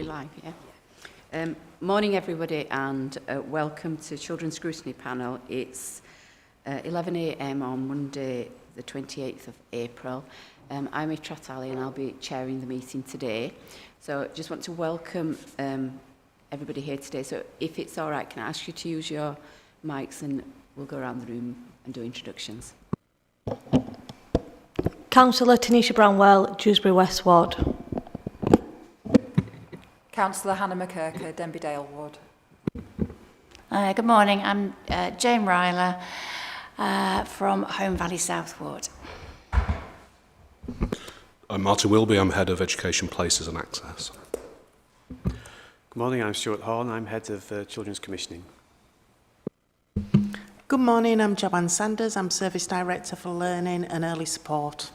We live, yeah. Morning, everybody, and welcome to Children's Scrutiny Panel. It's 11 a.m. on Monday, the 28th of April. I'm Itrat Ali, and I'll be chairing the meeting today. So just want to welcome everybody here today. So if it's all right, can I ask you to use your mics, and we'll go around the room and do introductions. Councillor Tanisha Brownwell, Dewsbury West Ward. Councillor Hannah McKirker, Denby Dale Ward. Good morning, I'm Jane Ryler from Home Valley South Ward. I'm Martin Wilby, I'm Head of Education Places and Access. Good morning, I'm Stuart Horn, I'm Head of Children's Commissioning. Good morning, I'm Joanne Sanders, I'm Service Director for Learning and Early Support.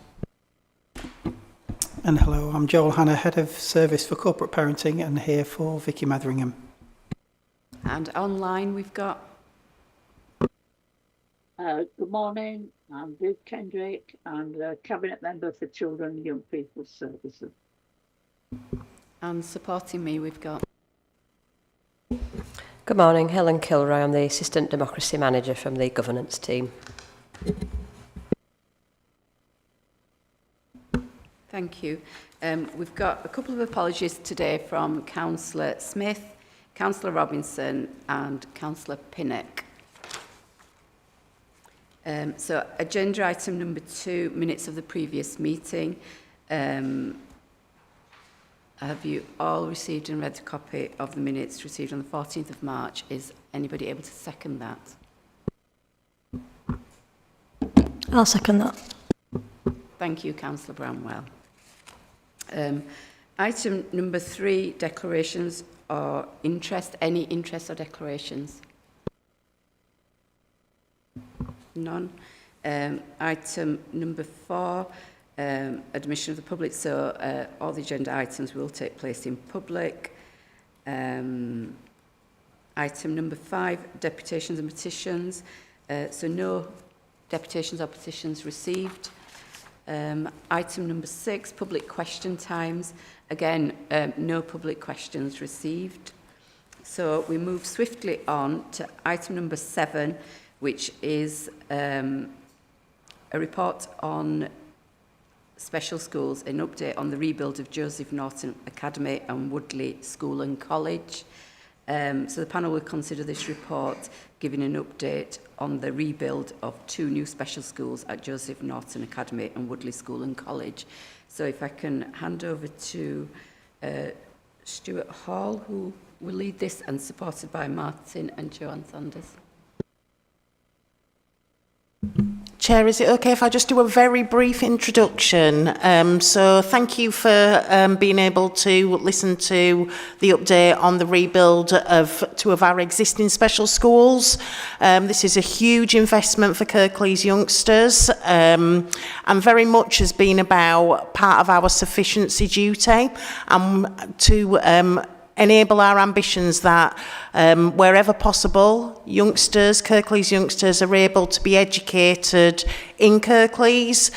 And hello, I'm Joel Hanna, Head of Service for Corporate Parenting, and here for Vicky Matheringham. And online we've got... Good morning, I'm Ruth Kendrick, I'm the Cabinet Member for Children and Young People's Services. And supporting me we've got... Good morning, Helen Kilroy, I'm the Assistant Democracy Manager from the Governance team. Thank you. We've got a couple of apologies today from Councillor Smith, Councillor Robinson and Councillor Pinnock. So agenda item number 2, minutes of the previous meeting. Have you all received and read a copy of the minutes received on the 14th of March? Is anybody able to second that? I'll second that. Thank you, Councillor Bramwell. Item number 3, declarations or interest. Any interest or declarations? None. Item number 4, admission of the public. So all the agenda items will take place in public. Item number 5, deputations and petitions. So no deputations or petitions received. Item number 6, public question times. Again, no public questions received. So we move swiftly on to item number 7, which is a report on special schools, an update on the rebuild of Joseph Norton Academy and Woodley School and College. So the panel will consider this report, giving an update on the rebuild of 2 new special schools at Joseph Norton Academy and Woodley School and College. So if I can hand over to Stuart Hall, who will lead this, and supported by Martin and Joanne Sanders. Chair, is it okay if I just do a very brief introduction? So thank you for being able to listen to the update on the rebuild of 2 of our existing special schools. This is a huge investment for Kirklees youngsters, and very much has been about part of our sufficiency duty to enable our ambitions that wherever possible, Kirklees youngsters are able to be educated in Kirklees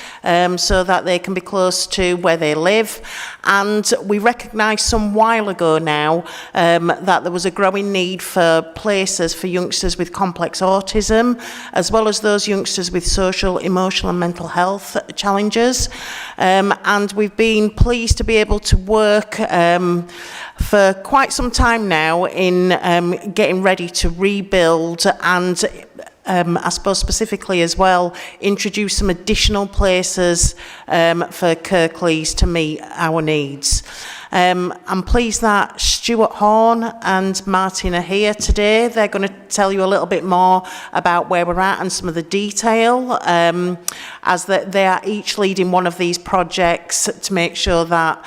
so that they can be close to where they live. And we recognised some while ago now that there was a growing need for places for youngsters with complex autism, as well as those youngsters with social, emotional and mental health challenges. And we've been pleased to be able to work for quite some time now in getting ready to rebuild and I suppose specifically as well, introduce some additional places for Kirklees to meet our needs. I'm pleased that Stuart Horn and Martin are here today. They're going to tell you a little bit more about where we're at and some of the detail, as they are each leading one of these projects to make sure that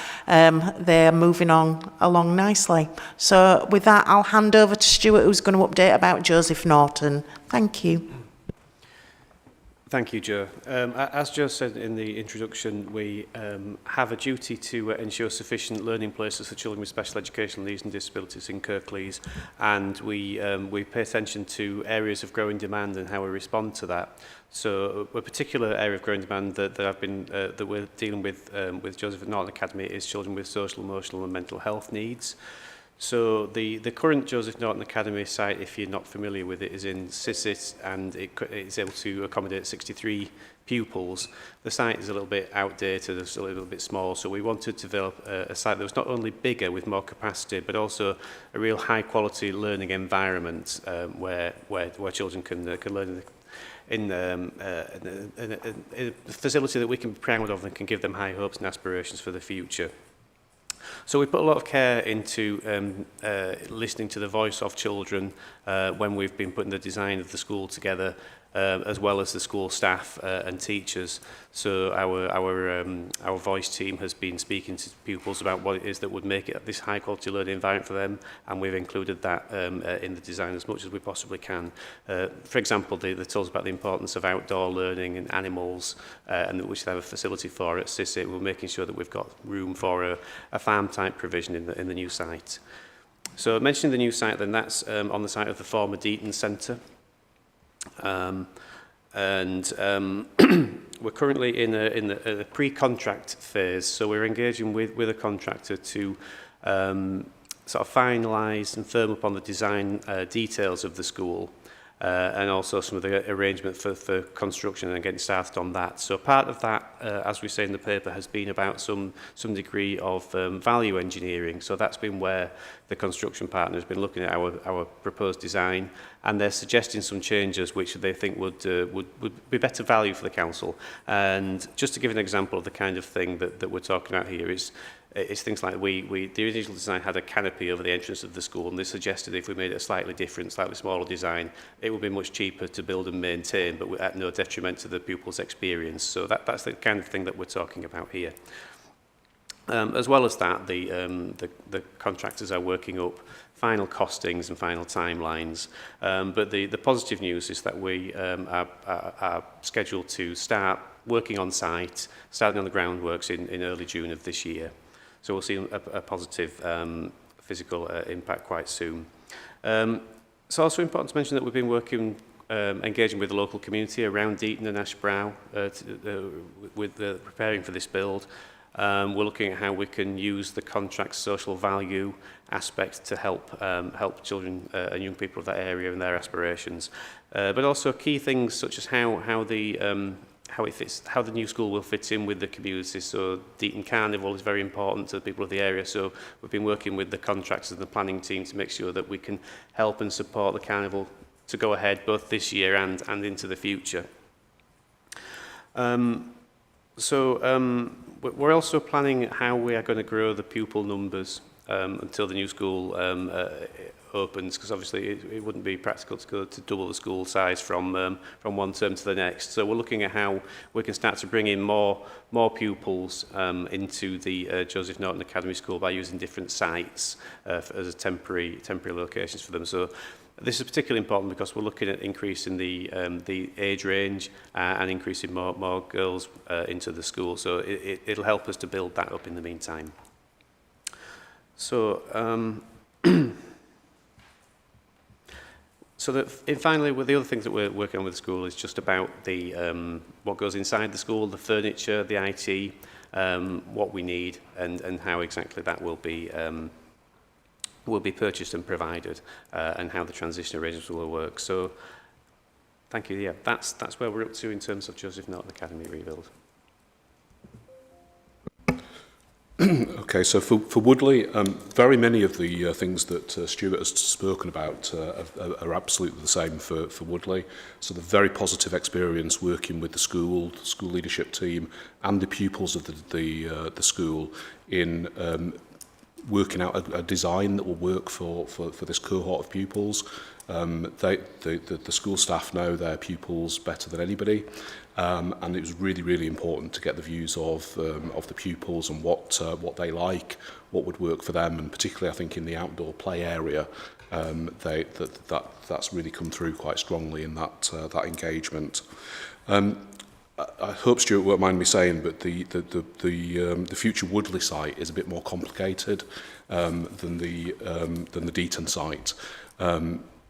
they're moving along nicely. So with that, I'll hand over to Stuart, who's going to update about Joseph Norton. Thank you. Thank you, Joe. As Joe said in the introduction, we have a duty to ensure sufficient learning places for children with special educational needs and disabilities in Kirklees, and we pay attention to areas of growing demand and how we respond to that. So a particular area of growing demand that we're dealing with Joseph Norton Academy is children with social, emotional and mental health needs. So the current Joseph Norton Academy site, if you're not familiar with it, is in Sissit, and it's able to accommodate 63 pupils. The site is a little bit outdated, it's a little bit small, so we wanted to develop a site that was not only bigger with more capacity, but also a real high quality learning environment where children can learn in a facility that we can be proud of and can give them high hopes and aspirations for the future. So we put a lot of care into listening to the voice of children when we've been putting the design of the school together, as well as the school staff and teachers. So our voice team has been speaking to pupils about what it is that would make it this high quality learning environment for them, and we've included that in the design as much as we possibly can. For example, they told us about the importance of outdoor learning and animals, and which they have a facility for at Sissit. We're making sure that we've got room for a farm type provision in the new site. So mentioning the new site, then that's on the site of the former Deaton Centre. We're currently in a pre-contract phase, so we're engaging with a contractor to sort of finalise and firm up on the design details of the school, and also some of the arrangement for construction and getting started on that. So part of that, as we say in the paper, has been about some degree of value engineering. So that's been where the construction partner has been looking at our proposed design, and they're suggesting some changes which they think would be better value for the council. And just to give an example of the kind of thing that we're talking about here is it's things like the original design had a canopy over the entrance of the school, and they suggested if we made it a slightly different, slightly smaller design, it would be much cheaper to build and maintain, but at no detriment to the pupil's experience. So that's the kind of thing that we're talking about here. As well as that, the contractors are working up final costings and final timelines. But the positive news is that we are scheduled to start working on site, starting on the groundworks in early June of this year. So we'll see a positive physical impact quite soon. It's also important to mention that we've been working, engaging with the local community around Deaton and Ashbrow with preparing for this build. We're looking at how we can use the contract's social value aspect to help children and young people of that area and their aspirations. But also key things such as how the new school will fit in with the community. So Deaton Carnival is very important to the people of the area. So we've been working with the contractors and the planning team to make sure that we can help and support the carnival to go ahead both this year and into the future. We're also planning how we are going to grow the pupil numbers until the new school opens, because obviously it wouldn't be practical to go to double the school size from one term to the next. So we're looking at how we can start to bring in more pupils into the Joseph Norton Academy School by using different sites as temporary locations for them. So this is particularly important because we're looking at increasing the age range and increasing more girls into the school. So it'll help us to build that up in the meantime. So finally, the other things that we're working on with the school is just about the what goes inside the school, the furniture, the IT, what we need, and how exactly that will be purchased and provided, and how the transition arrangements will work. So, thank you. Yeah, that's where we're up to in terms of Joseph Norton Academy rebuild. Okay, so for Woodley, very many of the things that Stuart has spoken about are absolutely the same for Woodley. So the very positive experience working with the school leadership team and the pupils of the school in working out a design that will work for this cohort of pupils. The school staff know their pupils better than anybody, and it was really important to get the views of the pupils and what they like, what would work for them, and particularly I think in the outdoor play area, that's really come through quite strongly in that engagement. I hope Stuart won't mind me saying, but the future Woodley site is a bit more complicated than the Deaton site,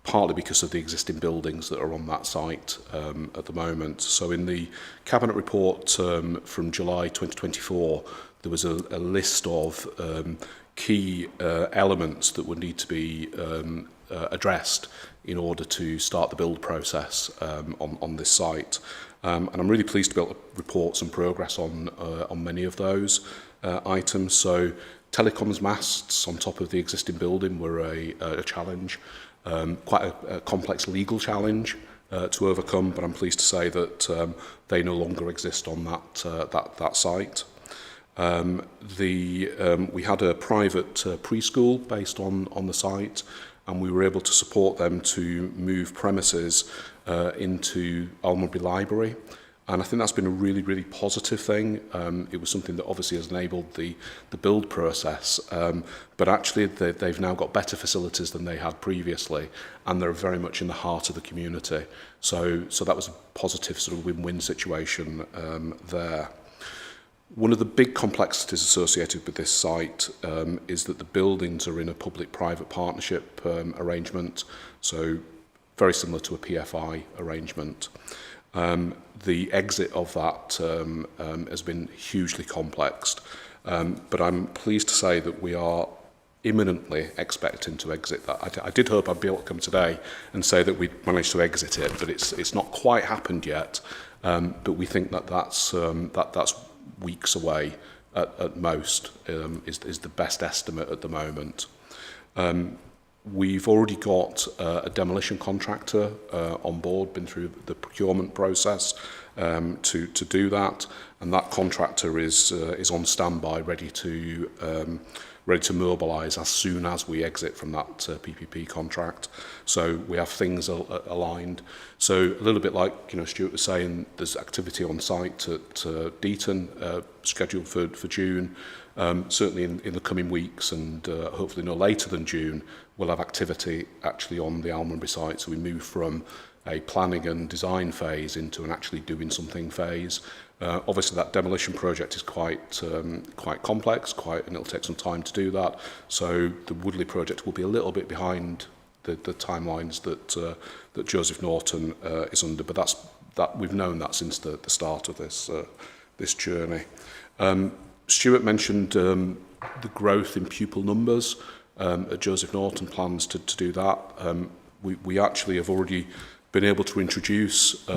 partly because of the existing buildings that are on that site at the moment. So in the Cabinet report from July 2024, there was a list of key elements that would need to be addressed in order to start the build process on this site. And I'm really pleased to be able to report some progress on many of those items. So telecoms masts on top of the existing building were a challenge, quite a complex legal challenge to overcome, but I'm pleased to say that they no longer exist on that site. We had a private preschool based on the site, and we were able to support them to move premises into Almonbury Library. And I think that's been a really, really positive thing. It was something that obviously has enabled the build process, but actually they've now got better facilities than they had previously, and they're very much in the heart of the community. So that was a positive sort of win-win situation there. One of the big complexities associated with this site is that the buildings are in a public-private partnership arrangement, so very similar to a PFI arrangement. The exit of that has been hugely complex, but I'm pleased to say that we are imminently expecting to exit that. I did hope I'd be able to come today and say that we'd managed to exit it, but it's not quite happened yet. But we think that's weeks away at most, is the best estimate at the moment. We've already got a demolition contractor on board, been through the procurement process to do that, and that contractor is on standby, ready to mobilise as soon as we exit from that PPP contract. So we have things aligned. So a little bit like Stuart was saying, there's activity on site at Deaton scheduled for June. Certainly in the coming weeks, and hopefully no later than June, we'll have activity actually on the Almonbury site. So we move from a planning and design phase into an actually doing something phase. Obviously that demolition project is quite complex, and it'll take some time to do that. So the Woodley project will be a little bit behind the timelines that Joseph Norton is under, but we've known that since the start of this journey. Stuart mentioned the growth in pupil numbers. Joseph Norton plans to do that. We actually have already been able to introduce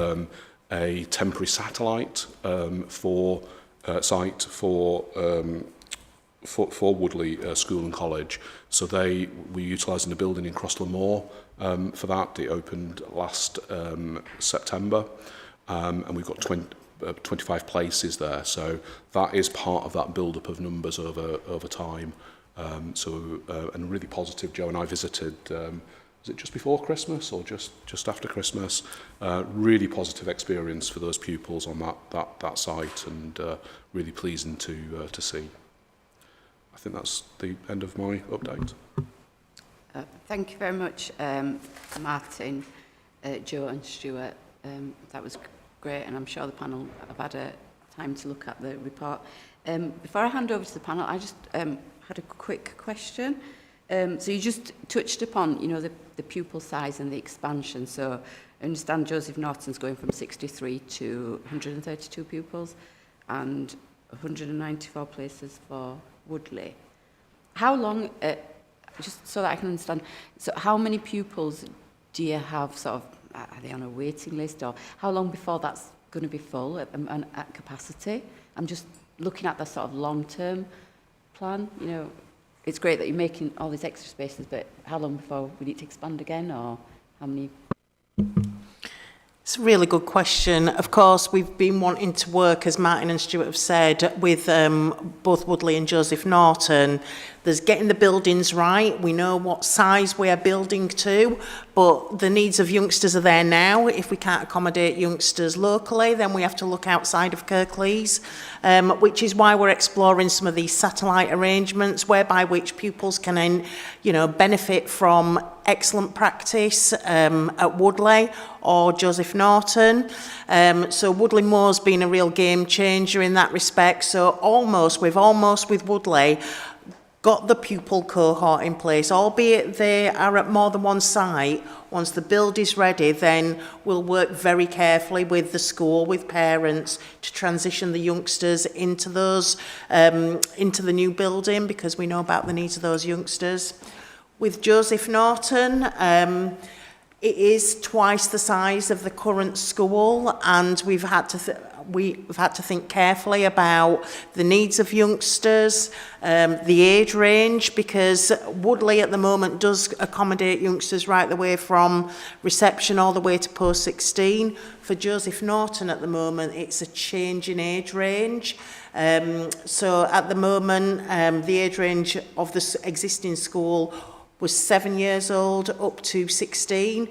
a temporary satellite for Woodley School and College. So we're utilising the building in Crossland Moor for that. It opened last September, and we've got 25 places there. So that is part of that build-up of numbers over time. And really positive. Joe and I visited, was it just before Christmas or just after Christmas? Really positive experience for those pupils on that site, and really pleasing to see. I think that's the end of my update. Thank you very much, Martin, Joe and Stuart. That was great, and I'm sure the panel have had a time to look at the report. Before I hand over to the panel, I just had a quick question. So you just touched upon, the pupil size and the expansion. So I understand Joseph Norton's going from 63 to 132 pupils and 194 places for Woodley. How long, just so that I can understand, so how many pupils do you have are they on a waiting list, or how long before that's going to be full at capacity? I'm just looking at the sort of long-term plan. It's great that you're making all these extra spaces, but how long before we need to expand again, or how many? It's a really good question. Of course, we've been wanting to work, as Martin and Stuart have said, with both Woodley and Joseph Norton. There's getting the buildings right. We know what size we are building to, but the needs of youngsters are there now. If we can't accommodate youngsters locally, then we have to look outside of Kirklees, which is why we're exploring some of these satellite arrangements, whereby which pupils can, benefit from excellent practice at Woodley or Joseph Norton. So Woodley Moore's been a real game changer in that respect. So we've almost with Woodley got the pupil cohort in place, albeit they are at more than one site. Once the build is ready, then we'll work very carefully with the school, with parents, to transition the youngsters into the new building, because we know about the needs of those youngsters. With Joseph Norton, it is twice the size of the current school, and we've had to think carefully about the needs of youngsters, the age range, because Woodley at the moment does accommodate youngsters right the way from reception all the way to post-16. For Joseph Norton at the moment, it's a change in age range. So at the moment, the age range of the existing school was 7 years old up to 16.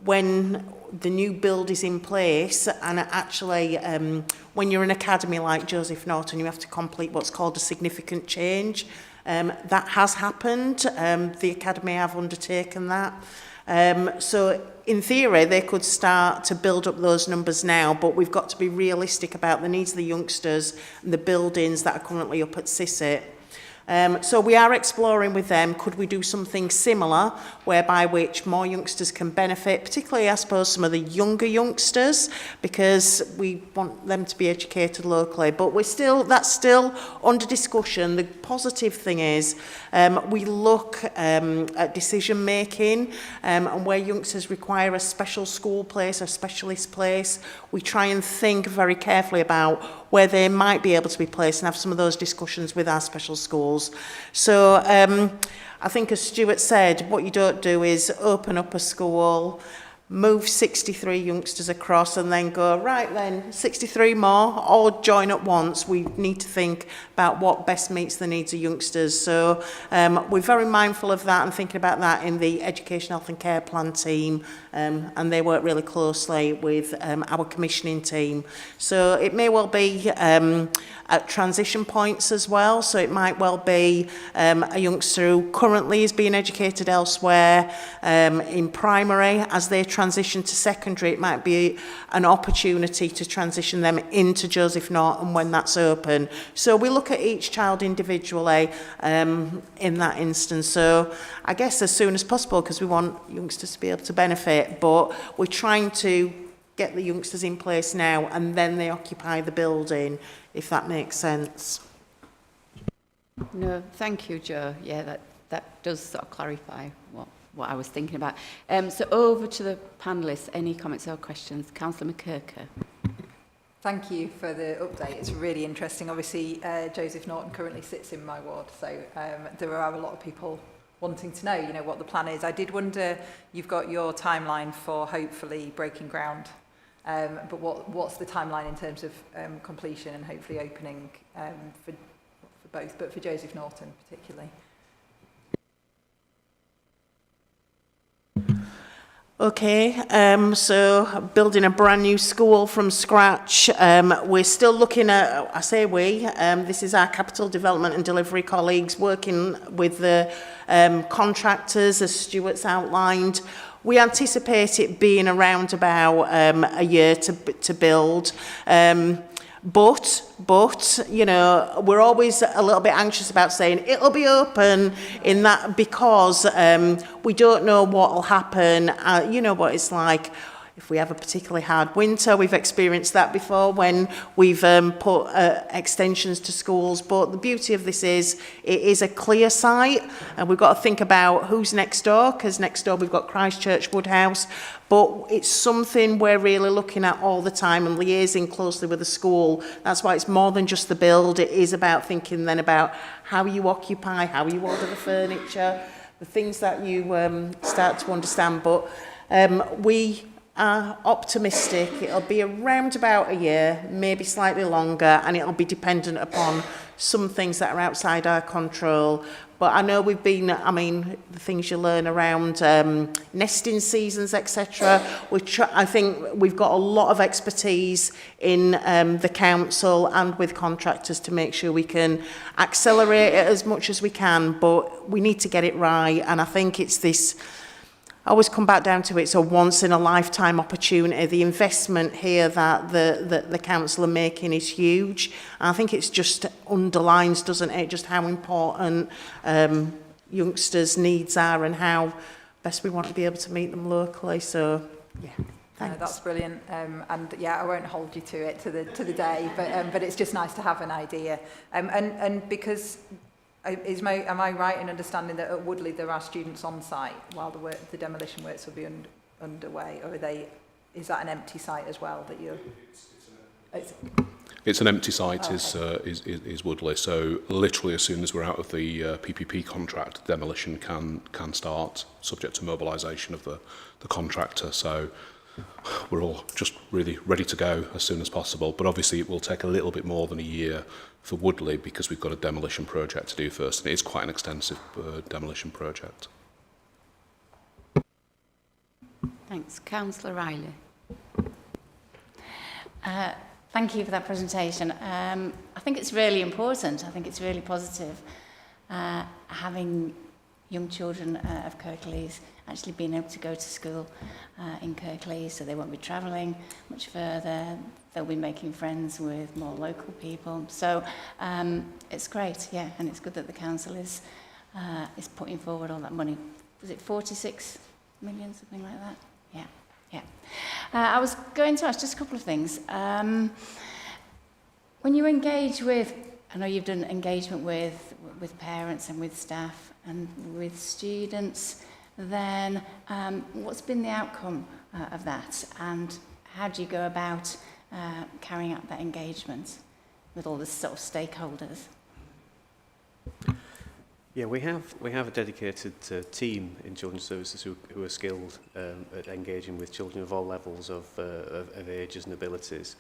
When the new build is in place, and actually when you're an academy like Joseph Norton, you have to complete what's called a significant change. That has happened. The academy have undertaken that. So in theory, they could start to build up those numbers now, but we've got to be realistic about the needs of the youngsters and the buildings that are currently up at Sisset. So we are exploring with them, could we do something similar, whereby which more youngsters can benefit, particularly, I suppose, some of the younger youngsters, because we want them to be educated locally. But that's still under discussion. The positive thing is we look at decision making and where youngsters require a special school place, a specialist place. We try and think very carefully about where they might be able to be placed and have some of those discussions with our special schools. So I think, as Stuart said, what you don't do is open up a school, move 63 youngsters across and then go, right then, 63 more, all join at once. We need to think about what best meets the needs of youngsters. So we're very mindful of that and thinking about that in the Education, Health and Care Plan team, and they work really closely with our commissioning team. So it may well be at transition points as well. So it might well be a youngster who currently is being educated elsewhere in primary. As they transition to secondary, it might be an opportunity to transition them into Joseph Norton when that's open. So we look at each child individually in that instance. So I guess as soon as possible, because we want youngsters to be able to benefit, but we're trying to get the youngsters in place now and then they occupy the building, if that makes sense. No, thank you, Jo. Yeah, that does sort of clarify what I was thinking about. So over to the panellists. Any comments or questions? Councillor McKirker. Thank you for the update. It's really interesting. Obviously, Joseph Norton currently sits in my ward, so there are a lot of people wanting to know, what the plan is. I did wonder, you've got your timeline for hopefully breaking ground, but what's the timeline in terms of completion and hopefully opening for both, but for Joseph Norton particularly? Okay, so building a brand new school from scratch. We're still looking at, I say we, this is our capital development and delivery colleagues working with the contractors, as Stuart's outlined. We anticipate it being around about a year to build. But we're always a little bit anxious about saying it'll be open in that, because we don't know what will happen. You know what it's like. If we have a particularly hard winter, we've experienced that before when we've put extensions to schools. But the beauty of this is it is a clear site, and we've got to think about who's next door, because next door we've got Christchurch Woodhouse. But it's something we're really looking at all the time and liaising closely with the school. That's why it's more than just the build. It is about thinking then about how you occupy, how you order the furniture, the things that you start to understand. But we are optimistic. It'll be around about a year, maybe slightly longer, and it'll be dependent upon some things that are outside our control. But I know we've been, the things you learn around nesting seasons, etc. I think we've got a lot of expertise in the council and with contractors to make sure we can accelerate it as much as we can, but we need to get it right. And I think it's this always come back down to it's a once in a lifetime opportunity. The investment here that the council are making is huge. I think it's just underlines, doesn't it, just how important youngsters' needs are and how best we want to be able to meet them locally. So, yeah. Thanks. No, that's brilliant, and yeah, I won't hold you to it to the day, but it's just nice to have an idea, and because am I right in understanding that at Woodley there are students on site while the demolition works will be underway, or is that an empty site as well that you're? It's an empty site. Okay. Is Woodley. So literally as soon as we're out of the PPP contract, demolition can start, subject to mobilisation of the contractor. So we're all just really ready to go as soon as possible. But obviously it will take a little bit more than a year for Woodley because we've got a demolition project to do first, and it is quite an extensive demolition project. Thanks. Councillor Riley. Thank you for that presentation. I think it's really important. I think it's really positive having young children of Kirklees actually being able to go to school in Kirklees, so they won't be travelling much further. They'll be making friends with more local people. So it's great, yeah, and it's good that the council is putting forward all that money. Was it 46 million, something like that? Yeah, yeah. I was going to ask just a couple of things. When you engage with, I know you've done engagement with parents and with staff and with students, then what's been the outcome of that, and how do you go about carrying out that engagement with all the sort of stakeholders? Yeah, we have a dedicated team in children's services who are skilled at engaging with children of all levels of ages and abilities.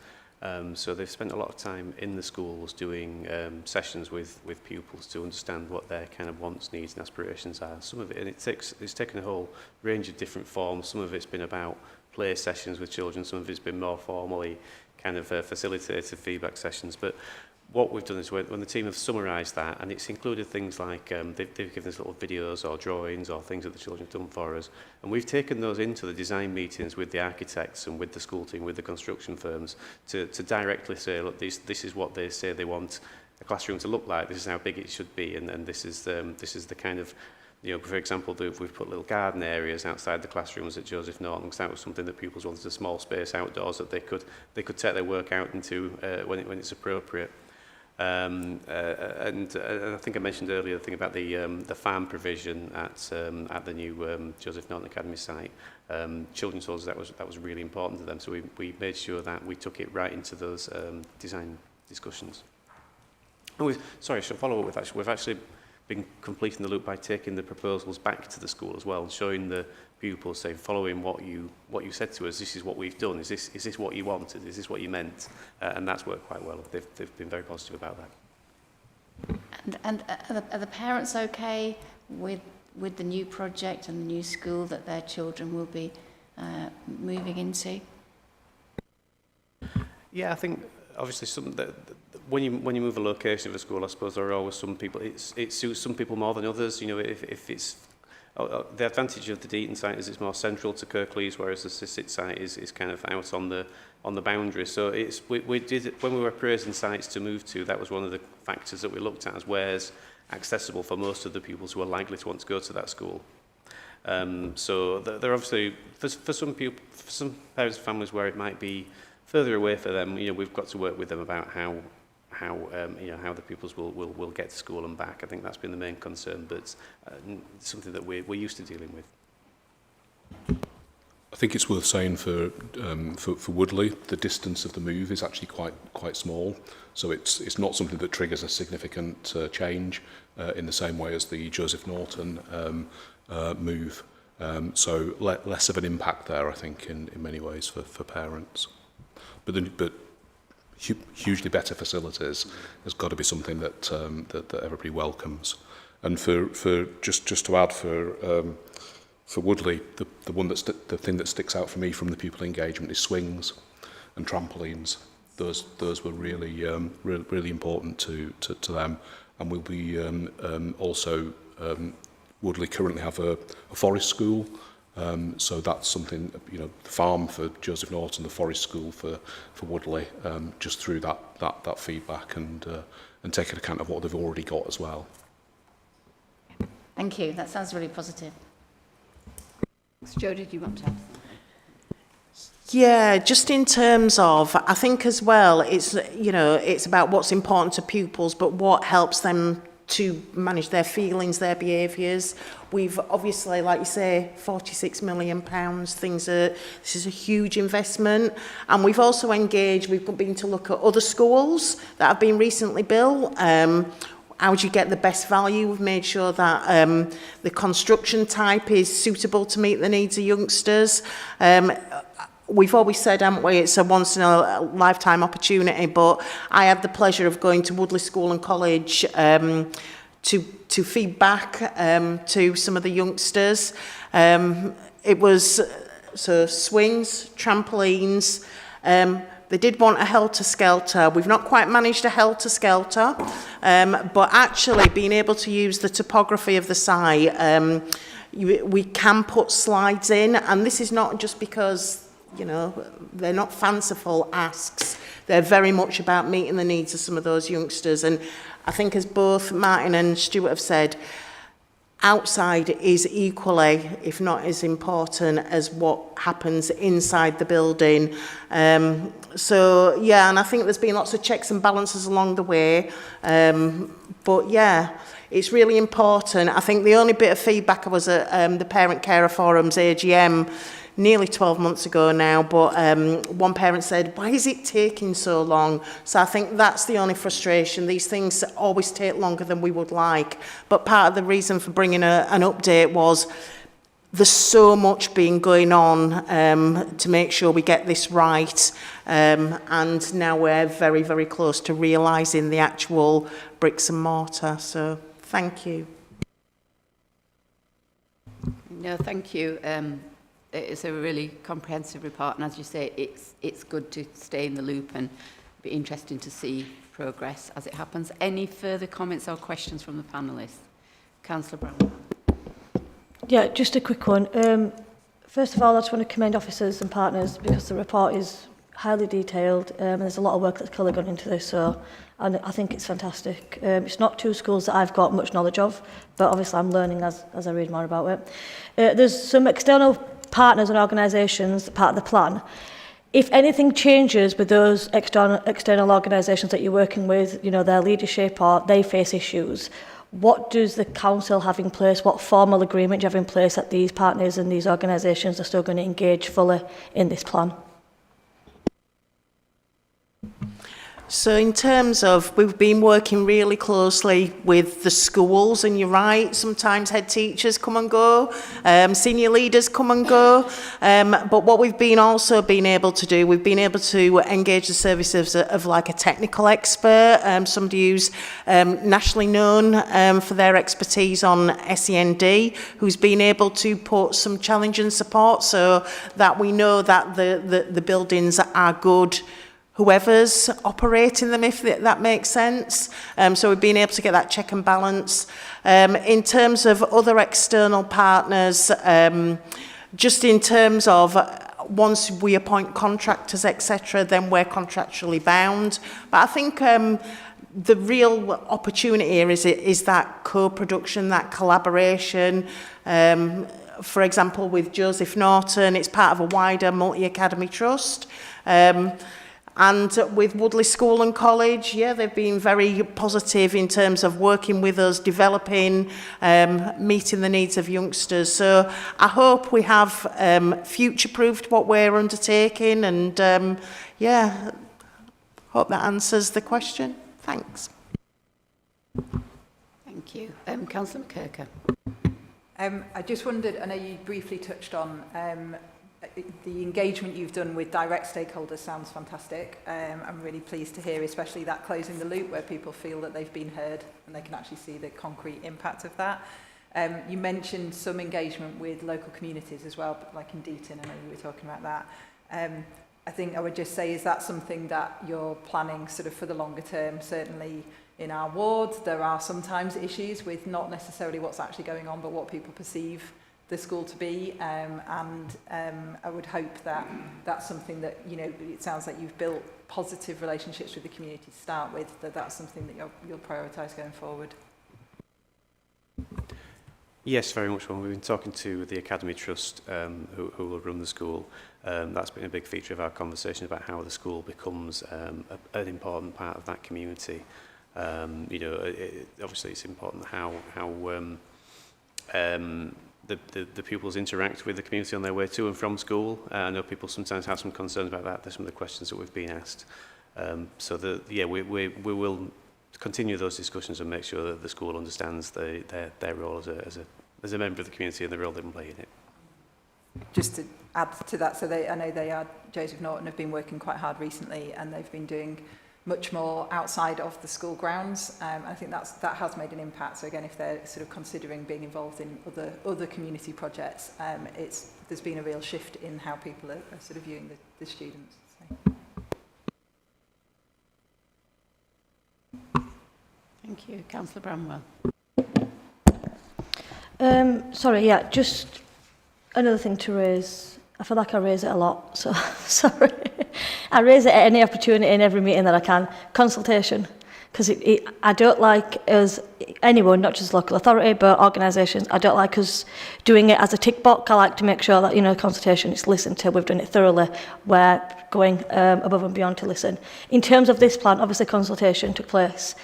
So they've spent a lot of time in the schools doing sessions with pupils to understand what their kind of wants, needs and aspirations are. Some of it, and it's taken a whole range of different forms. Some of it's been about play sessions with children, some of it's been more formally kind of facilitated feedback sessions. But what we've done is when the team have summarised that, and it's included things like they've given us little videos or drawings or things that the children have done for us, and we've taken those into the design meetings with the architects and with the school team, with the construction firms, to directly say, look, this is what they say they want a classroom to look like, this is how big it should be, and this is the kind of, you know, for example, we've put little garden areas outside the classrooms at Joseph Norton, because that was something that pupils wanted, a small space outdoors that they could take their work out into when it's appropriate. And I think I mentioned earlier the thing about the farm provision at the new Joseph Norton Academy site. Children told us that was really important to them, so we made sure that we took it right into those design discussions. And I should follow up with actually, we've actually been completing the loop by taking the proposals back to the school as well and showing the pupils, say, following what you said to us, this is what we've done, is this what you wanted, is this what you meant, and that's worked quite well. They've been very positive about that. And are the parents okay with the new project and the new school that their children will be moving into? Yeah, I think obviously when you move a location of a school, I suppose there are always some people, it suits some people more than others. You know, if it's the advantage of the Deaton site is it's more central to Kirklees, whereas the Sissit site is kind of out on the boundary. So we did, when we were appraising sites to move to, that was one of the factors that we looked at, as where's accessible for most of the pupils who are likely to want to go to that school. So they're obviously, for some people, for some parents and families where it might be further away for them, you know, we've got to work with them about how the pupils will get to school and back. I think that's been the main concern, but it's something that we're used to dealing with. I think it's worth saying for Woodley, the distance of the move is actually quite small, so it's not something that triggers a significant change in the same way as the Joseph Norton move. So less of an impact there, I think, in many ways for parents. But hugely better facilities has got to be something that everybody welcomes. And for just to add for Woodley, the thing that sticks out for me from the pupil engagement is swings and trampolines. Those were really really important to them, and we'll be also Woodley currently have a forest school So that's something, you know, the farm for Joseph Norton, the forest school for Woodley, just through that feedback and taking account of what they've already got as well. Thank you. That sounds really positive. Jo, did you want to add? Yeah, just in terms of, I think as well, it's, you know, it's about what's important to pupils, but what helps them to manage their feelings, their behaviours. We've obviously, like you say, £46 million, this is a huge investment. And we've also engaged, we've been to look at other schools that have been recently built. How do you get the best value? We've made sure that the construction type is suitable to meet the needs of youngsters. We've always said, haven't we, it's a once-in-a-lifetime opportunity, but I had the pleasure of going to Woodley School and College to feed back to some of the youngsters. It was swings, trampolines. They did want a helter-skelter. We've not quite managed a helter-skelter, but actually being able to use the topography of the site, we can put slides in, and this is not just because, you know, they're not fanciful asks. They're very much about meeting the needs of some of those youngsters. And I think, as both Martin and Stuart have said, outside is equally, if not as important as what happens inside the building. So, yeah, and I think there's been lots of checks and balances along the way. But, yeah, it's really important. I think the only bit of feedback I was at the Parent Carer Forum's AGM nearly 12 months ago now, but one parent said, why is it taking so long? So I think that's the only frustration. These things always take longer than we would like. But part of the reason for bringing an update was there's so much been going on to make sure we get this right. And now we're very, very close to realising the actual bricks and mortar. So thank you. No, thank you. It's a really comprehensive report, and as you say, it's good to stay in the loop and be interesting to see progress as it happens. Any further comments or questions from the panellists? Councillor Brown. Yeah, just a quick one. First of all, I just want to commend officers and partners because the report is highly detailed and there's a lot of work that's clearly gone into this, and I think it's fantastic. It's not two schools that I've got much knowledge of, but obviously I'm learning as I read more about it. There's some external partners and organisations, part of the plan. If anything changes with those external organisations that you're working with, you know, their leadership or they face issues, what does the council have in place? What formal agreement do you have in place that these partners and these organisations are still going to engage fully in this plan? So in terms of, we've been working really closely with the schools, and you're right, sometimes head teachers come and go, senior leaders come and go, but what we've been also been able to do, we've been able to engage the services of like a technical expert, somebody who's nationally known for their expertise on SEND, who's been able to put some challenge and support so that we know that the buildings are good, whoever's operating them, if that makes sense. So we've been able to get that check and balance. In terms of other external partners, just in terms of once we appoint contractors, etc., then we're contractually bound. But I think the real opportunity here is that co-production, that collaboration. For example, with Joseph Norton, it's part of a wider multi-academy trust. And with Woodley School and College, yeah, they've been very positive in terms of working with us, developing, meeting the needs of youngsters. So I hope we have future-proofed what we're undertaking, and yeah, hope that answers the question. Thanks. Thank you. Councillor McKirker. I just wondered, I know you briefly touched on the engagement you've done with direct stakeholders sounds fantastic. I'm really pleased to hear, especially that closing the loop where people feel that they've been heard and they can actually see the concrete impact of that. You mentioned some engagement with local communities as well, like in Deaton, I know you were talking about that. I think I would just say, is that something that you're planning sort of for the longer term? Certainly in our wards, there are sometimes issues with not necessarily what's actually going on, but what people perceive the school to be, and I would hope that that's something that, you know, it sounds like you've built positive relationships with the community to start with, that's something that you'll prioritise going forward. Yes, very much. Well, we've been talking to the Academy Trust, who will run the school. That's been a big feature of our conversation about how the school becomes an important part of that community. You know, obviously it's important how the pupils interact with the community on their way to and from school. I know people sometimes have some concerns about that. There's some of the questions that we've been asked. We will continue those discussions and make sure that the school understands their role as a member of the community and the role they can play in it. Just to add to that, so I know Joseph Norton have been working quite hard recently, and they've been doing much more outside of the school grounds. I think that has made an impact. So again, if they're sort of considering being involved in other community projects, there's been a real shift in how people are sort of viewing the students. So. Thank you. Councillor Bramwell. Sorry, yeah, just another thing to raise. I feel like I raise it a lot, so sorry. I raise it at any opportunity in every meeting that I can. Consultation, because I don't like us, anyone, not just local authority, but organisations, I don't like us doing it as a tick box. I like to make sure that, you know, consultation is listened to, we've done it thoroughly, we're going above and beyond to listen. In terms of this plan, obviously consultation took place.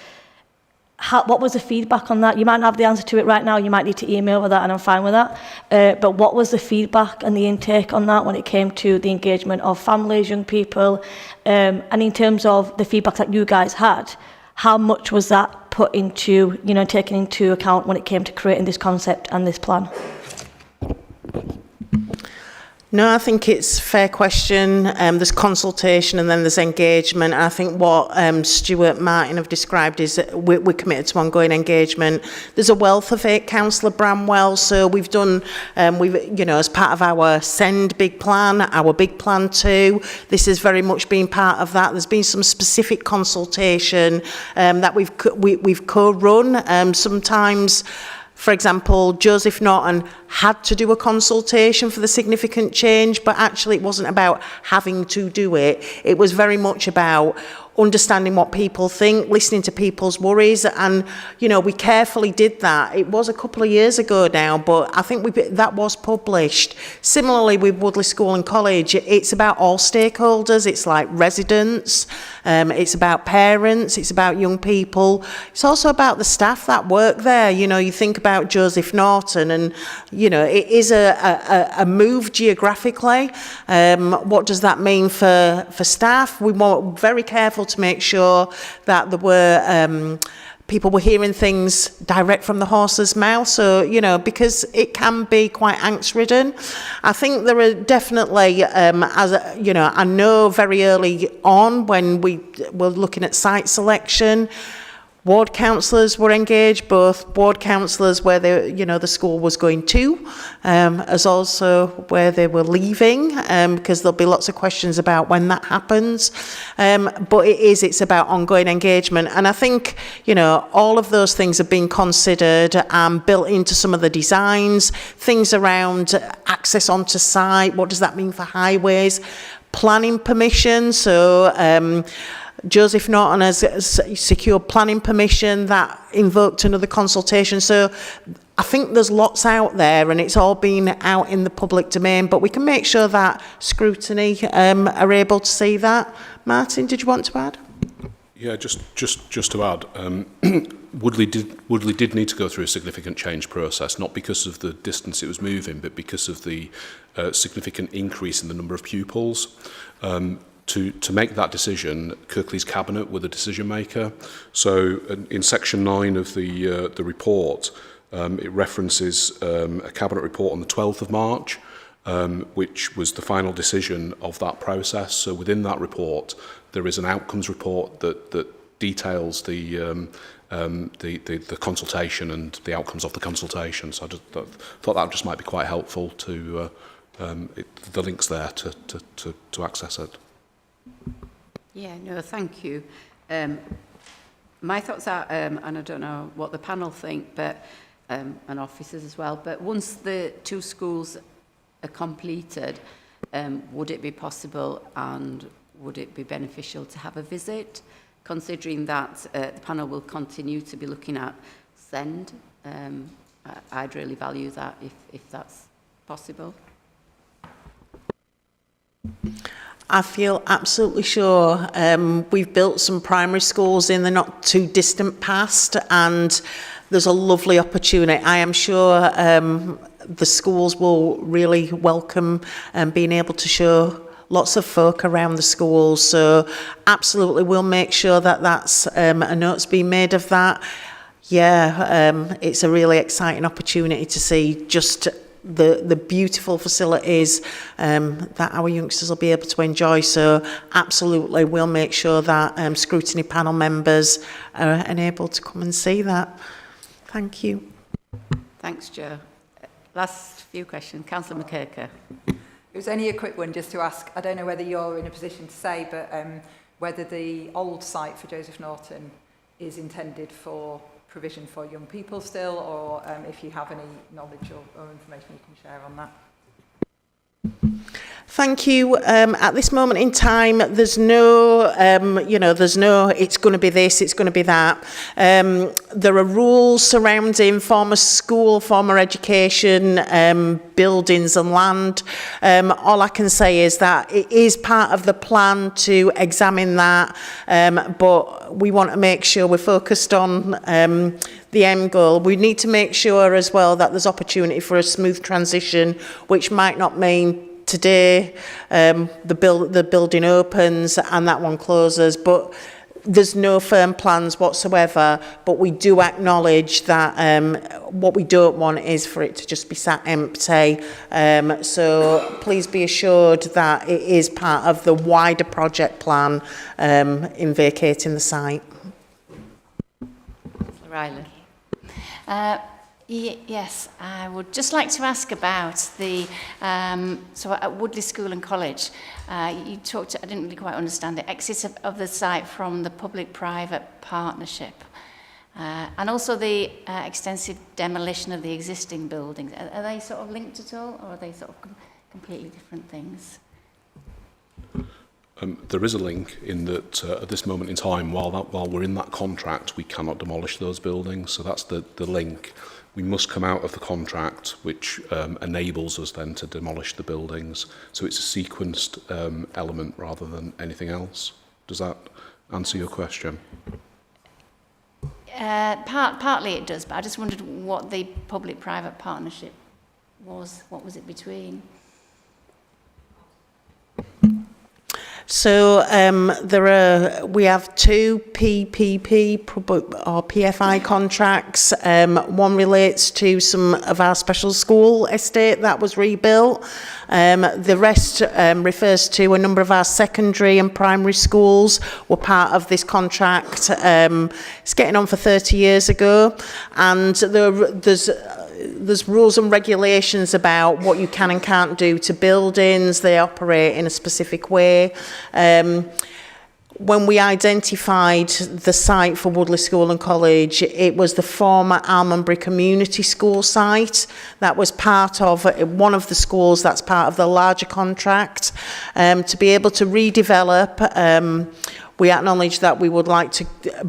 What was the feedback on that? You might not have the answer to it right now, you might need to email with that, and I'm fine with that. But what was the feedback and the intake on that when it came to the engagement of families, young people, and in terms of the feedback that you guys had, how much was that put into, you know, taken into account when it came to creating this concept and this plan? No, I think it's a fair question. There's consultation and then there's engagement. I think what Stuart Martin have described is that we're committed to ongoing engagement. There's a wealth of it, Councillor Bramwell. So we've done, you know, as part of our SEND big plan, our big plan 2, this has very much been part of that. There's been some specific consultation that we've co-run. Sometimes, for example, Joseph Norton had to do a consultation for the significant change, but actually it wasn't about having to do it. It was very much about understanding what people think, listening to people's worries, and, you know, we carefully did that. It was a couple of years ago now, but I think that was published. Similarly with Woodley School and College, it's about all stakeholders. It's like residents, it's about parents, it's about young people. It's also about the staff that work there. You know, you think about Joseph Norton, and, you know, it is a move geographically. What does that mean for staff? We were very careful to make sure that there were people were hearing things direct from the horse's mouth. So, you know, because it can be quite angst-ridden. I think there are definitely, you know, I know very early on when we were looking at site selection, ward councillors were engaged, both ward councillors where they, you know, the school was going to, as also where they were leaving, because there'll be lots of questions about when that happens. But it's about ongoing engagement. And I think, you know, all of those things have been considered and built into some of the designs, things around access onto site, what does that mean for highways, planning permission, so Joseph Norton has secured planning permission that invoked another consultation. So I think there's lots out there and it's all been out in the public domain, but we can make sure that Scrutiny are able to see that. Martin, did you want to add? Yeah, just to add, Woodley did need to go through a significant change process, not because of the distance it was moving, but because of the significant increase in the number of pupils. To make that decision, Kirklees Cabinet were the decision maker. So in section 9 of the report, it references a Cabinet report on the 12th of March, which was the final decision of that process. So within that report, there is an outcomes report that details the consultation and the outcomes of the consultation. So I just thought that just might be quite helpful to the links there to access it. Yeah, no, thank you. My thoughts are, and I don't know what the panel think, but and officers as well. But once the 2 schools are completed, would it be possible and would it be beneficial to have a visit, considering that the panel will continue to be looking at SEND? I'd really value that if that's possible. I feel absolutely sure. We've built some primary schools in the not too distant past, and there's a lovely opportunity. I am sure the schools will really welcome being able to show lots of folk around the schools. So absolutely, we'll make sure that that's a note's being made of that. Yeah, it's a really exciting opportunity to see just the beautiful facilities that our youngsters will be able to enjoy. So absolutely, we'll make sure that scrutiny panel members are enabled to come and see that. Thank you. Thanks, Jo. Last few questions. Councillor McKirker. It was only a quick one just to ask, I don't know whether you're in a position to say, but whether the old site for Joseph Norton is intended for provision for young people still, or if you have any knowledge or information you can share on that. Thank you. At this moment in time, there's no, there's no, it's going to be this, it's going to be that. There are rules surrounding former school, former education, buildings and land. All I can say is that it is part of the plan to examine that, but we want to make sure we're focused on the end goal. We need to make sure as well that there's opportunity for a smooth transition, which might not mean today the building opens and that one closes, but there's no firm plans whatsoever. But we do acknowledge that what we don't want is for it to just be sat empty. So please be assured that it is part of the wider project plan in vacating the site. Riley. Yes, I would just like to ask about the, so at Woodley School and College, you talked, I didn't really quite understand the exit of the site from the public-private partnership, and also the extensive demolition of the existing buildings. Are they sort of linked at all, or are they sort of completely different things? There is a link in that at this moment in time, while we're in that contract, we cannot demolish those buildings. So that's the link. We must come out of the contract, which enables us then to demolish the buildings. So it's a sequenced element rather than anything else. Does that answer your question? Partly it does, but I just wondered what the public-private partnership was. What was it between? So we have 2 PPP or PFI contracts. One relates to some of our special school estate that was rebuilt. The rest refers to a number of our secondary and primary schools were part of this contract. It's getting on for 30 years ago, and there's rules and regulations about what you can and can't do to buildings. They operate in a specific way. When we identified the site for Woodley School and College, it was the former Almondbury Community School site that was part of one of the schools that's part of the larger contract. To be able to redevelop, we acknowledge that we would like to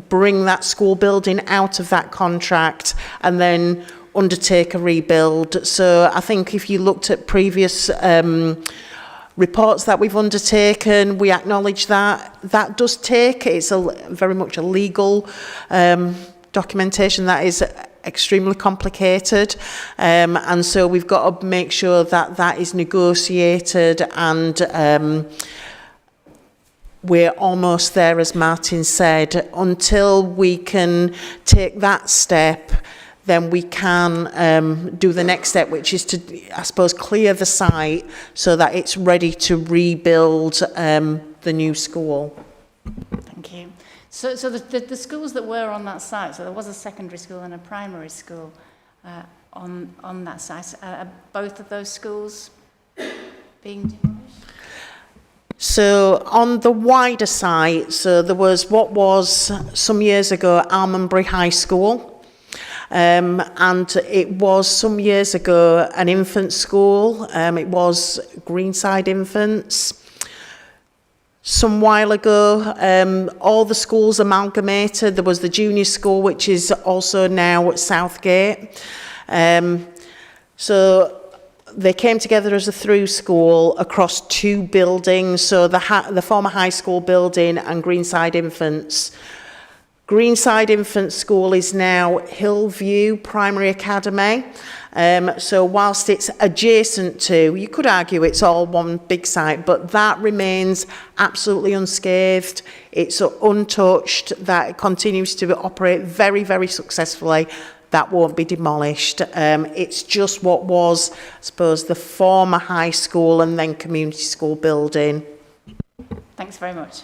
bring that school building out of that contract and then undertake a rebuild. So I think if you looked at previous reports that we've undertaken, we acknowledge that does take, it's very much a legal documentation that is extremely complicated, and so we've got to make sure that is negotiated, and we're almost there, as Martin said. Until we can take that step, then we can do the next step, which is to, I suppose, clear the site so that it's ready to rebuild the new school. Thank you. So the schools that were on that site, so there was a secondary school and a primary school on that site. Are both of those schools being demolished? So on the wider site, so there was what was some years ago Almondbury High School. And it was some years ago an infant school. It was Greenside Infants. Some while ago, all the schools amalgamated. There was the junior school, which is also now at Southgate. So they came together as a through school across 2 buildings, so the former high school building and Greenside Infants. Greenside Infant School is now Hillview Primary Academy. So whilst it's adjacent to, you could argue it's all one big site, but that remains absolutely unscathed. It's untouched. That continues to operate very, very successfully. That won't be demolished. It's just what was, I suppose, the former high school and then community school building. Thanks very much.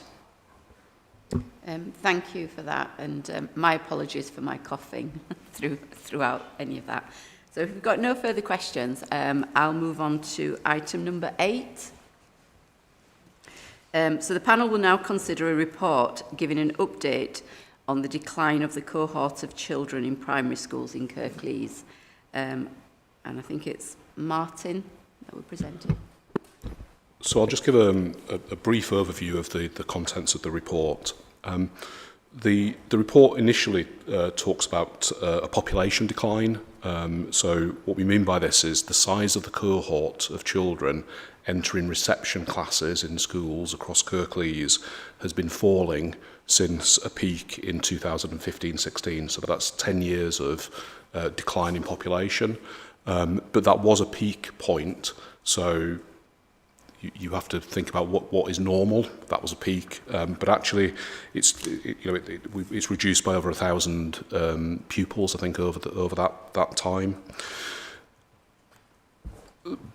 Thank you for that, and my apologies for my coughing throughout any of that. So if we've got no further questions, I'll move on to item number 8. So the panel will now consider a report giving an update on the decline of the cohort of children in primary schools in Kirklees. And I think it's Martin that will present it. So I'll just give a brief overview of the contents of the report. The report initially talks about a population decline. So what we mean by this is the size of the cohort of children entering reception classes in schools across Kirklees has been falling since a peak in 2015-16. So that's 10 years of decline in population. But that was a peak point. So you have to think about what is normal. That was a peak, but actually, it's reduced by over 1,000 pupils, I think, over that time.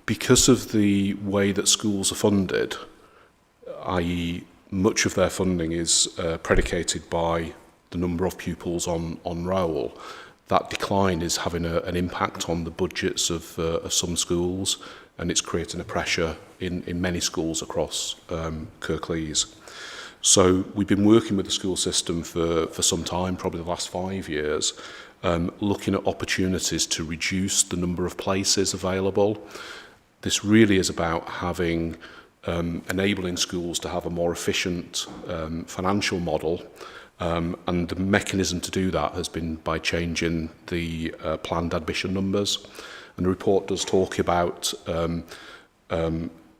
Because of the way that schools are funded, i.e., much of their funding is predicated by the number of pupils on roll. That decline is having an impact on the budgets of some schools, and it's creating a pressure in many schools across Kirklees. So we've been working with the school system for some time, probably the last 5 years, looking at opportunities to reduce the number of places available. This really is about having enabling schools to have a more efficient financial model, and the mechanism to do that has been by changing the planned admission numbers. And the report does talk about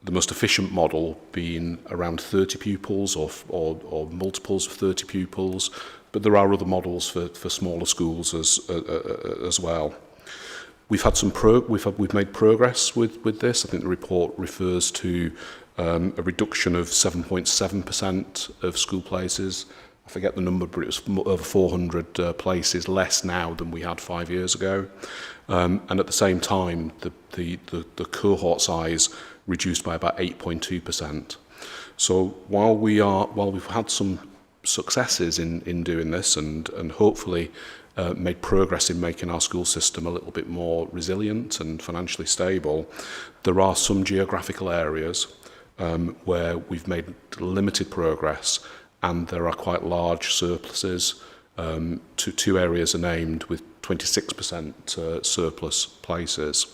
the most efficient model being around 30 pupils or multiples of 30 pupils, but there are other models for smaller schools as well. We've had we've made progress with this. I think the report refers to a reduction of 7.7% of school places. I forget the number, but it was over 400 places less now than we had 5 years ago. And at the same time, the cohort size reduced by about 8.2%. So while we've had some successes in doing this and hopefully made progress in making our school system a little bit more resilient and financially stable, there are some geographical areas where we've made limited progress, and there are quite large surpluses. Two areas are named with 26% surplus places.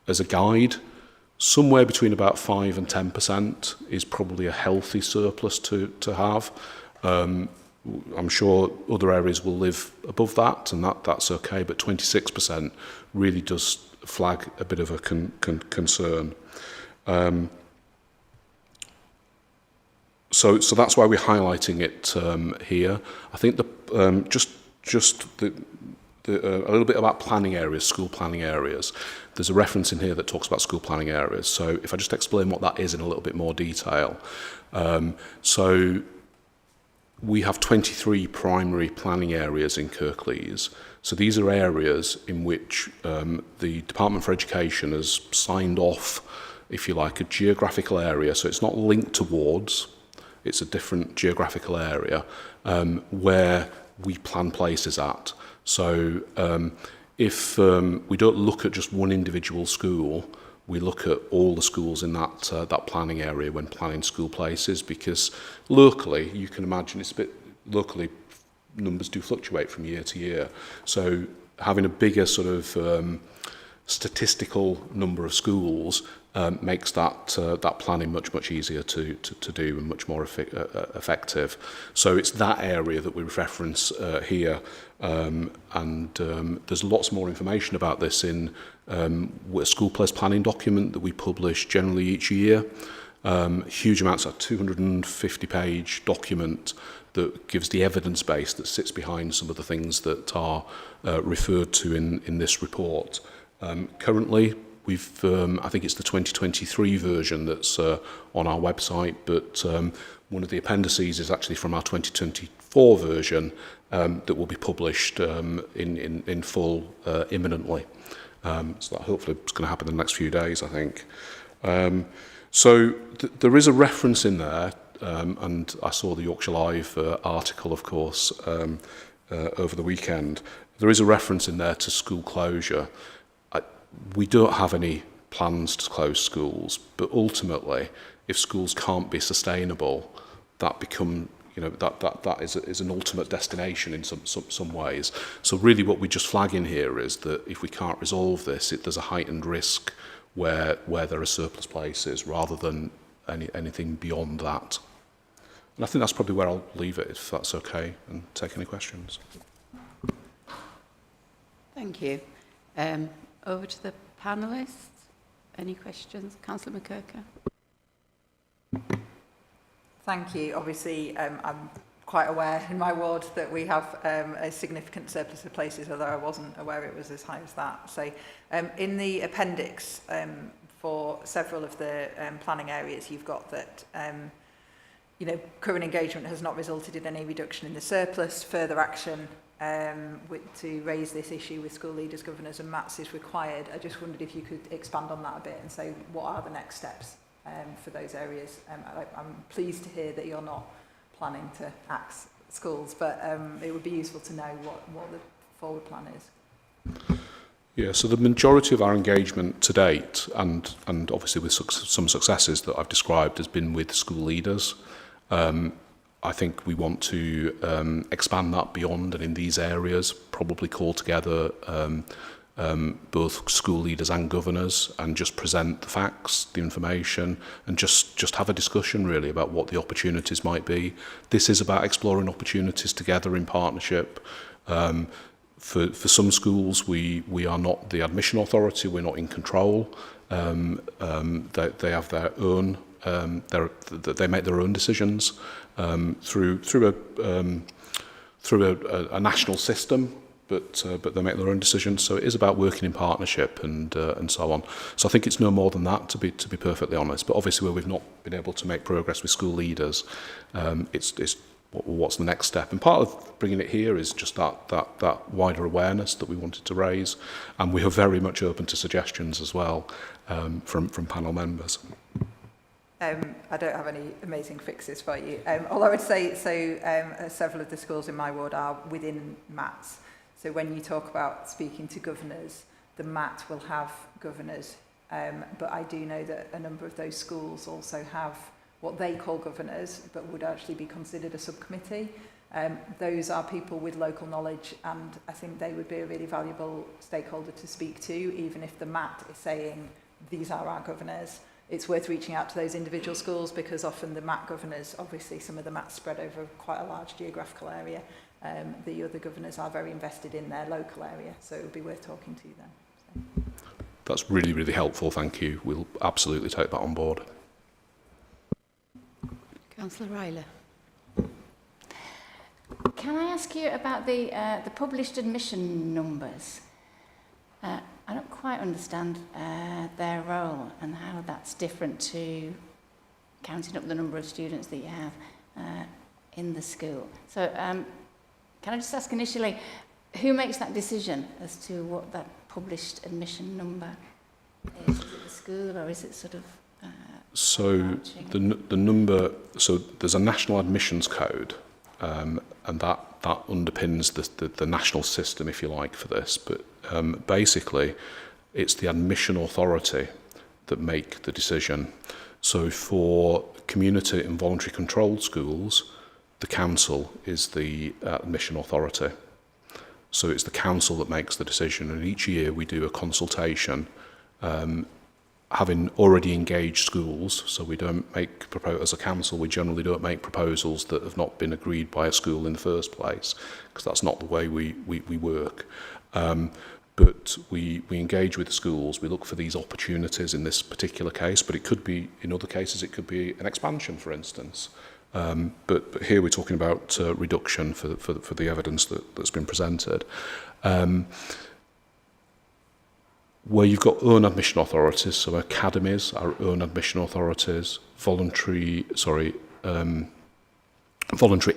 As a guide, somewhere between about 5 and 10% is probably a healthy surplus to have. I'm sure other areas will live above that, and that's okay, but 26% really does flag a bit of a concern. So that's why we're highlighting it here. I think a little bit about planning areas, school planning areas. There's a reference in here that talks about school planning areas. So if I just explain what that is in a little bit more detail. So we have 23 primary planning areas in Kirklees. So these are areas in which the Department for Education has signed off, if you like, a geographical area. So it's not linked to wards. It's a different geographical area where we plan places at. So if we don't look at just one individual school, we look at all the schools in that planning area when planning school places, because locally, you can imagine locally numbers do fluctuate from year to year. So having a bigger sort of statistical number of schools makes that planning much easier to do and much more effective. So it's that area that we reference here, and there's lots more information about this in a school place planning document that we publish generally each year. Huge amounts, a 250-page document that gives the evidence base that sits behind some of the things that are referred to in this report. Currently, we've I think it's the 2023 version that's on our website, but one of the appendices is actually from our 2024 version that will be published in full imminently. So that hopefully is going to happen in the next few days, I think. So there is a reference in there, and I saw the Yorkshire Live article, of course, over the weekend. There is a reference in there to school closure. We don't have any plans to close schools, but ultimately, if schools can't be sustainable, that become, that is an ultimate destination in some ways. So really, what we just flag in here is that if we can't resolve this, there's a heightened risk where there are surplus places rather than anything beyond that. And I think that's probably where I'll leave it, if that's okay, and take any questions. Thank you. Over to the panellists. Any questions? Councillor McKirker. Thank you. Obviously, I'm quite aware in my ward that we have a significant surplus of places, although I wasn't aware it was as high as that. So in the appendix for several of the planning areas, you've got that current engagement has not resulted in any reduction in the surplus. Further action to raise this issue with school leaders, governors and MATs is required. I just wondered if you could expand on that a bit and say what are the next steps for those areas. I'm pleased to hear that you're not planning to axe schools, but it would be useful to know what the forward plan is. Yeah, so the majority of our engagement to date, and obviously with some successes that I've described, has been with school leaders. I think we want to expand that beyond and in these areas, probably call together both school leaders and governors and just present the facts, the information, and just have a discussion really about what the opportunities might be. This is about exploring opportunities together in partnership. For some schools, we are not the admission authority, we're not in control. They have their own, they make their own decisions through a national system, but they make their own decisions. So it is about working in partnership and so on. So I think it's no more than that, to be perfectly honest. But obviously, where we've not been able to make progress with school leaders, it's what's the next step. And part of bringing it here is just that wider awareness that we wanted to raise, and we are very much open to suggestions as well from panel members. I don't have any amazing fixes for you. All I would say, several of the schools in my ward are within MATs. So when you talk about speaking to governors, the MAT will have governors. But I do know that a number of those schools also have what they call governors, but would actually be considered a subcommittee. Those are people with local knowledge, and I think they would be a really valuable stakeholder to speak to, even if the MAT is saying, these are our governors. It's worth reaching out to those individual schools, because often the MAT governors, obviously some of the MATs spread over quite a large geographical area. The other governors are very invested in their local area, so it would be worth talking to them. So. That's really, really helpful, thank you. We'll absolutely take that on board. Councillor Ryler. Can I ask you about the published admission numbers? I don't quite understand their role and how that's different to counting up the number of students that you have in the school. So can I just ask initially, who makes that decision as to what that published admission number is? Is it the school, or is it sort of... So the number, so there's a national admissions code, and that underpins the national system, if you like, for this. But basically, it's the admission authority that make the decision. So for community and voluntary controlled schools, the council is the admission authority. So it's the council that makes the decision, and each year we do a consultation, having already engaged schools. So we don't make, as a council, we generally don't make proposals that have not been agreed by a school in the first place, because that's not the way we work. But we engage with the schools, we look for these opportunities in this particular case, but it could be, in other cases, it could be an expansion, for instance. But here we're talking about reduction for the evidence that's been presented. Where you've got own admission authorities, so academies are own admission authorities, voluntary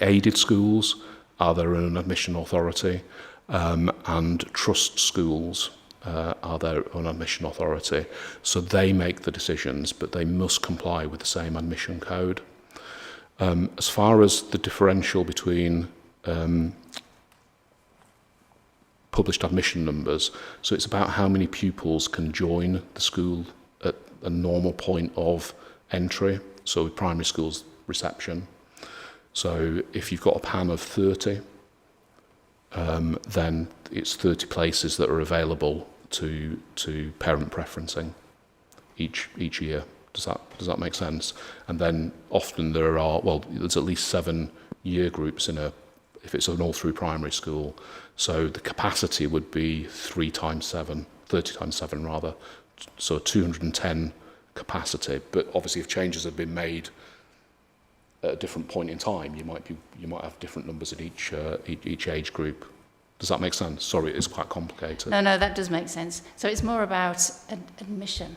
aided schools are their own admission authority, and trust schools are their own admission authority. So they make the decisions, but they must comply with the same admission code. As far as the differential between published admission numbers, so it's about how many pupils can join the school at a normal point of entry, so with primary schools reception. So if you've got a PAN of 30, then it's 30 places that are available to parent preferencing each year. Does that make sense? And then often there's at least 7 year groups if it's an all-through primary school. So the capacity would be 30 times 7 rather. So 210 capacity. But obviously, if changes have been made at a different point in time, you might have different numbers in each age group. Does that make sense? Sorry, it's quite complicated. No, that does make sense. So it's more about admission.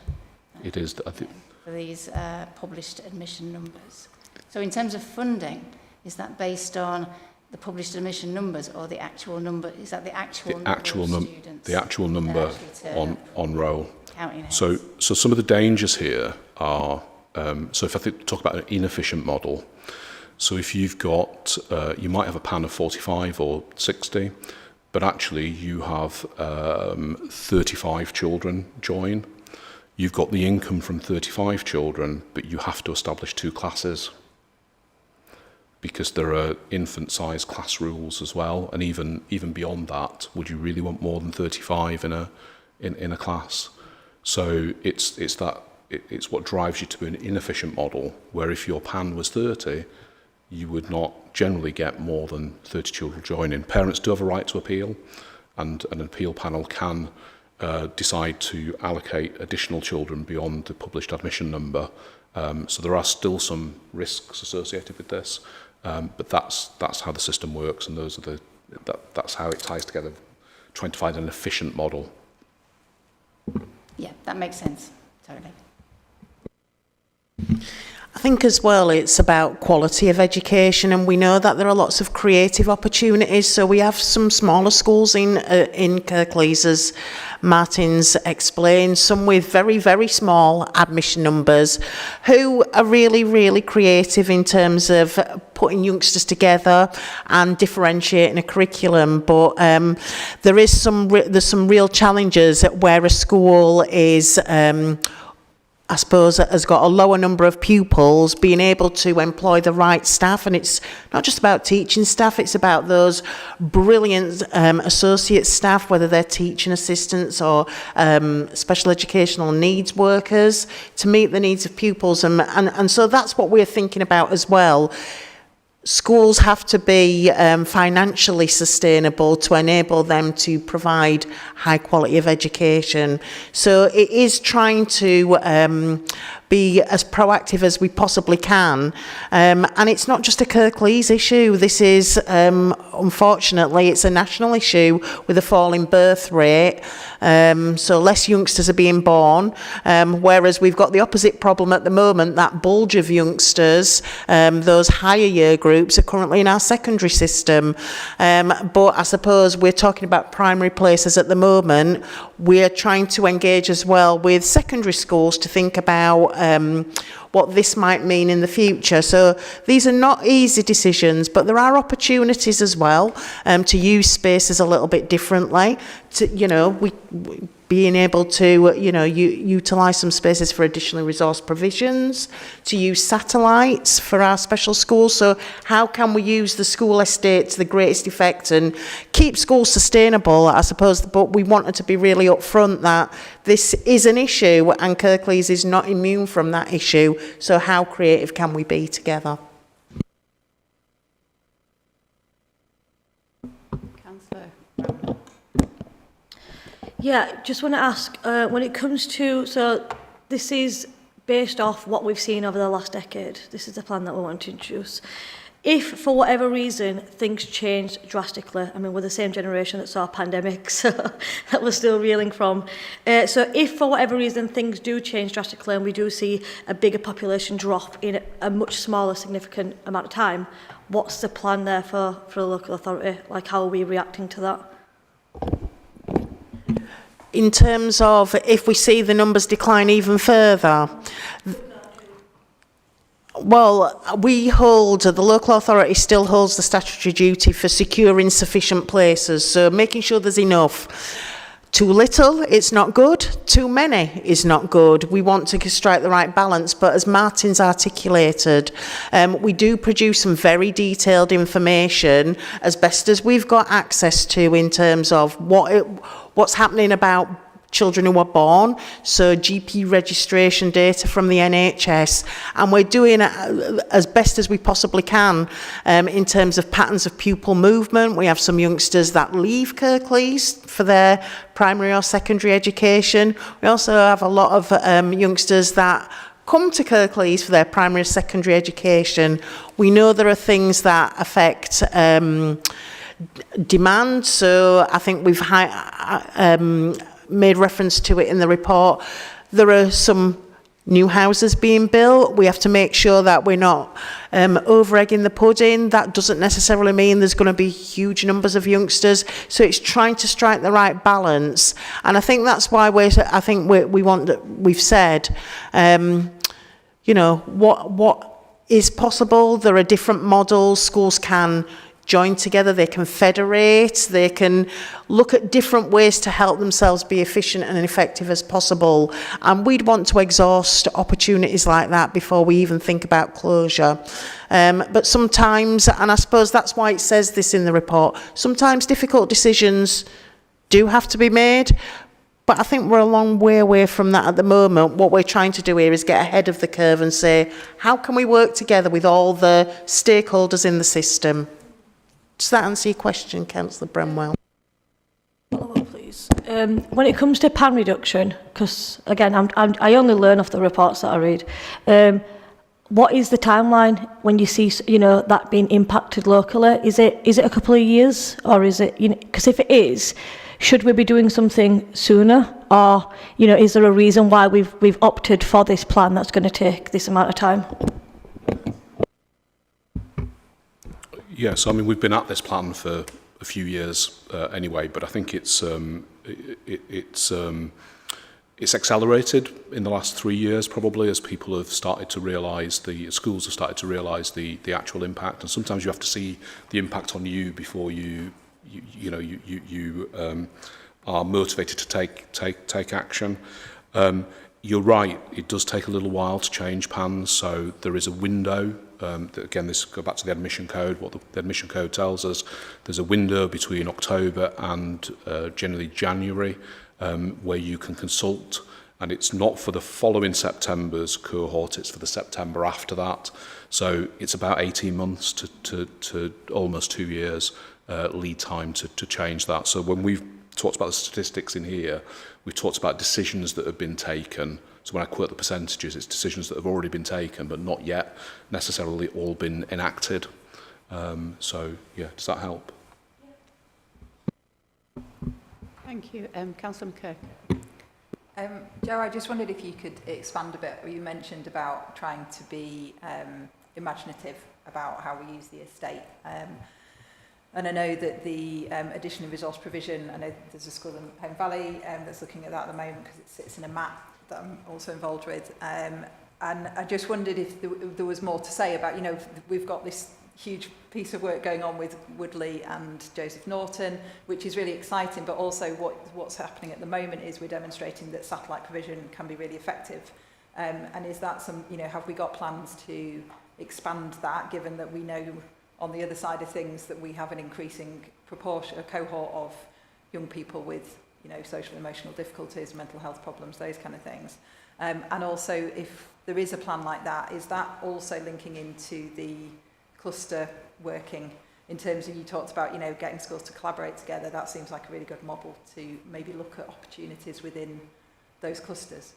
It is. I think. For these published admission numbers. So in terms of funding, is that based on the published admission numbers or the actual number? Is that the actual number of students? The actual number on roll. Counting heads. So some of the dangers here are, so if I talk about an inefficient model, so if you've got, you might have a PAN of 45 or 60, but actually you have 35 children join. You've got the income from 35 children, but you have to establish 2 classes because there are infant-sized class rules as well, and even beyond that, would you really want more than 35 in a class? So it's what drives you to an inefficient model, where if your PAN was 30, you would not generally get more than 30 children joining. Parents do have a right to appeal, and an appeal panel can decide to allocate additional children beyond the published admission number. So there are still some risks associated with this, but that's how the system works, and that's how it ties together, trying to find an efficient model. Yeah, that makes sense, totally. I think as well it's about quality of education, and we know that there are lots of creative opportunities. So we have some smaller schools in Kirklees, as Martin's explained, some with very, very small admission numbers, who are really, really creative in terms of putting youngsters together and differentiating a curriculum. But there's some real challenges where a school is I suppose, has got a lower number of pupils, being able to employ the right staff. And it's not just about teaching staff, it's about those brilliant associate staff, whether they're teaching assistants or special educational needs workers, to meet the needs of pupils. And so that's what we're thinking about as well. Schools have to be financially sustainable to enable them to provide high quality of education. So it is trying to be as proactive as we possibly can. And it's not just a Kirklees issue. This is, unfortunately, it's a national issue with a falling birth rate. So less youngsters are being born, whereas we've got the opposite problem at the moment, that bulge of youngsters, those higher year groups are currently in our secondary system. But I suppose we're talking about primary places at the moment. We're trying to engage as well with secondary schools to think about what this might mean in the future. So these are not easy decisions, but there are opportunities as well to use spaces a little bit differently. To, being able to, utilise some spaces for additional resource provisions, to use satellites for our special schools. So how can we use the school estate to the greatest effect and keep schools sustainable, I suppose, but we wanted to be really upfront that this is an issue and Kirklees is not immune from that issue. So how creative can we be together? Councillor. Yeah, just want to ask, when it comes to, so this is based off what we've seen over the last decade. This is the plan that we want to introduce. If, for whatever reason, things change drastically, I mean, we're the same generation that saw a pandemic, so that we're still reeling from. So if, for whatever reason, things do change drastically and we do see a bigger population drop in a much smaller, significant amount of time, what's the plan there for the local authority? Like, how are we reacting to that? In terms of if we see the numbers decline even further, well, the local authority still holds the statutory duty for securing sufficient places, so making sure there's enough. Too little, it's not good. Too many is not good. We want to strike the right balance, but as Martin's articulated, we do produce some very detailed information as best as we've got access to in terms of what's happening about children who are born, so GP registration data from the NHS, and we're doing it as best as we possibly can in terms of patterns of pupil movement. We have some youngsters that leave Kirklees for their primary or secondary education. We also have a lot of youngsters that come to Kirklees for their primary or secondary education. We know there are things that affect demand, so I think we've made reference to it in the report. There are some new houses being built. We have to make sure that we're not over-egging the pudding. That doesn't necessarily mean there's going to be huge numbers of youngsters. So it's trying to strike the right balance. And I think that's why we've said, what is possible. There are different models. Schools can join together, they can federate, they can look at different ways to help themselves be efficient and effective as possible. And we'd want to exhaust opportunities like that before we even think about closure. But sometimes, and I suppose that's why it says this in the report, sometimes difficult decisions do have to be made. But I think we're a long way away from that at the moment. What we're trying to do here is get ahead of the curve and say, how can we work together with all the stakeholders in the system? Does that answer your question, Councillor Bramwell? Please. When it comes to pan reduction, because again, I only learn off the reports that I read. What is the timeline when you see, that being impacted locally? Is it a couple of years, or is it? Because if it is, should we be doing something sooner, or is there a reason why we've opted for this plan that's going to take this amount of time? Yes, I mean, we've been at this plan for a few years anyway, but I think it's accelerated in the last 3 years probably as people have started to realise, the schools have started to realise the actual impact, and sometimes you have to see the impact on you before you are motivated to take action. You're right, it does take a little while to change PANs, so there is a window. Again, this goes back to the admission code. What the admission code tells us, there's a window between October and generally January where you can consult, and it's not for the following September's cohort, it's for the September after that. So it's about 18 months to almost 2 years lead time to change that. So when we've talked about the statistics in here, we've talked about decisions that have been taken. So when I quote the percentages, it's decisions that have already been taken but not yet necessarily all been enacted. So, yeah, does that help? Thank you. Councillor McKirk. Jo, I just wondered if you could expand a bit. You mentioned about trying to be imaginative about how we use the estate. And I know that the addition of resource provision, I know there's a school in Penn Valley that's looking at that at the moment because it sits in a map that I'm also involved with. And I just wondered if there was more to say about, we've got this huge piece of work going on with Woodley and Joseph Norton, which is really exciting, but also what's happening at the moment is we're demonstrating that satellite provision can be really effective. And is that some, you know, have we got plans to expand that, given that we know on the other side of things that we have an increasing proportion, a cohort of young people with, you know, social and emotional difficulties, mental health problems, those kind of things. And also, if there is a plan like that, is that also linking into the cluster working in terms of, you talked about, you know, getting schools to collaborate together? That seems like a really good model to maybe look at opportunities within those clusters.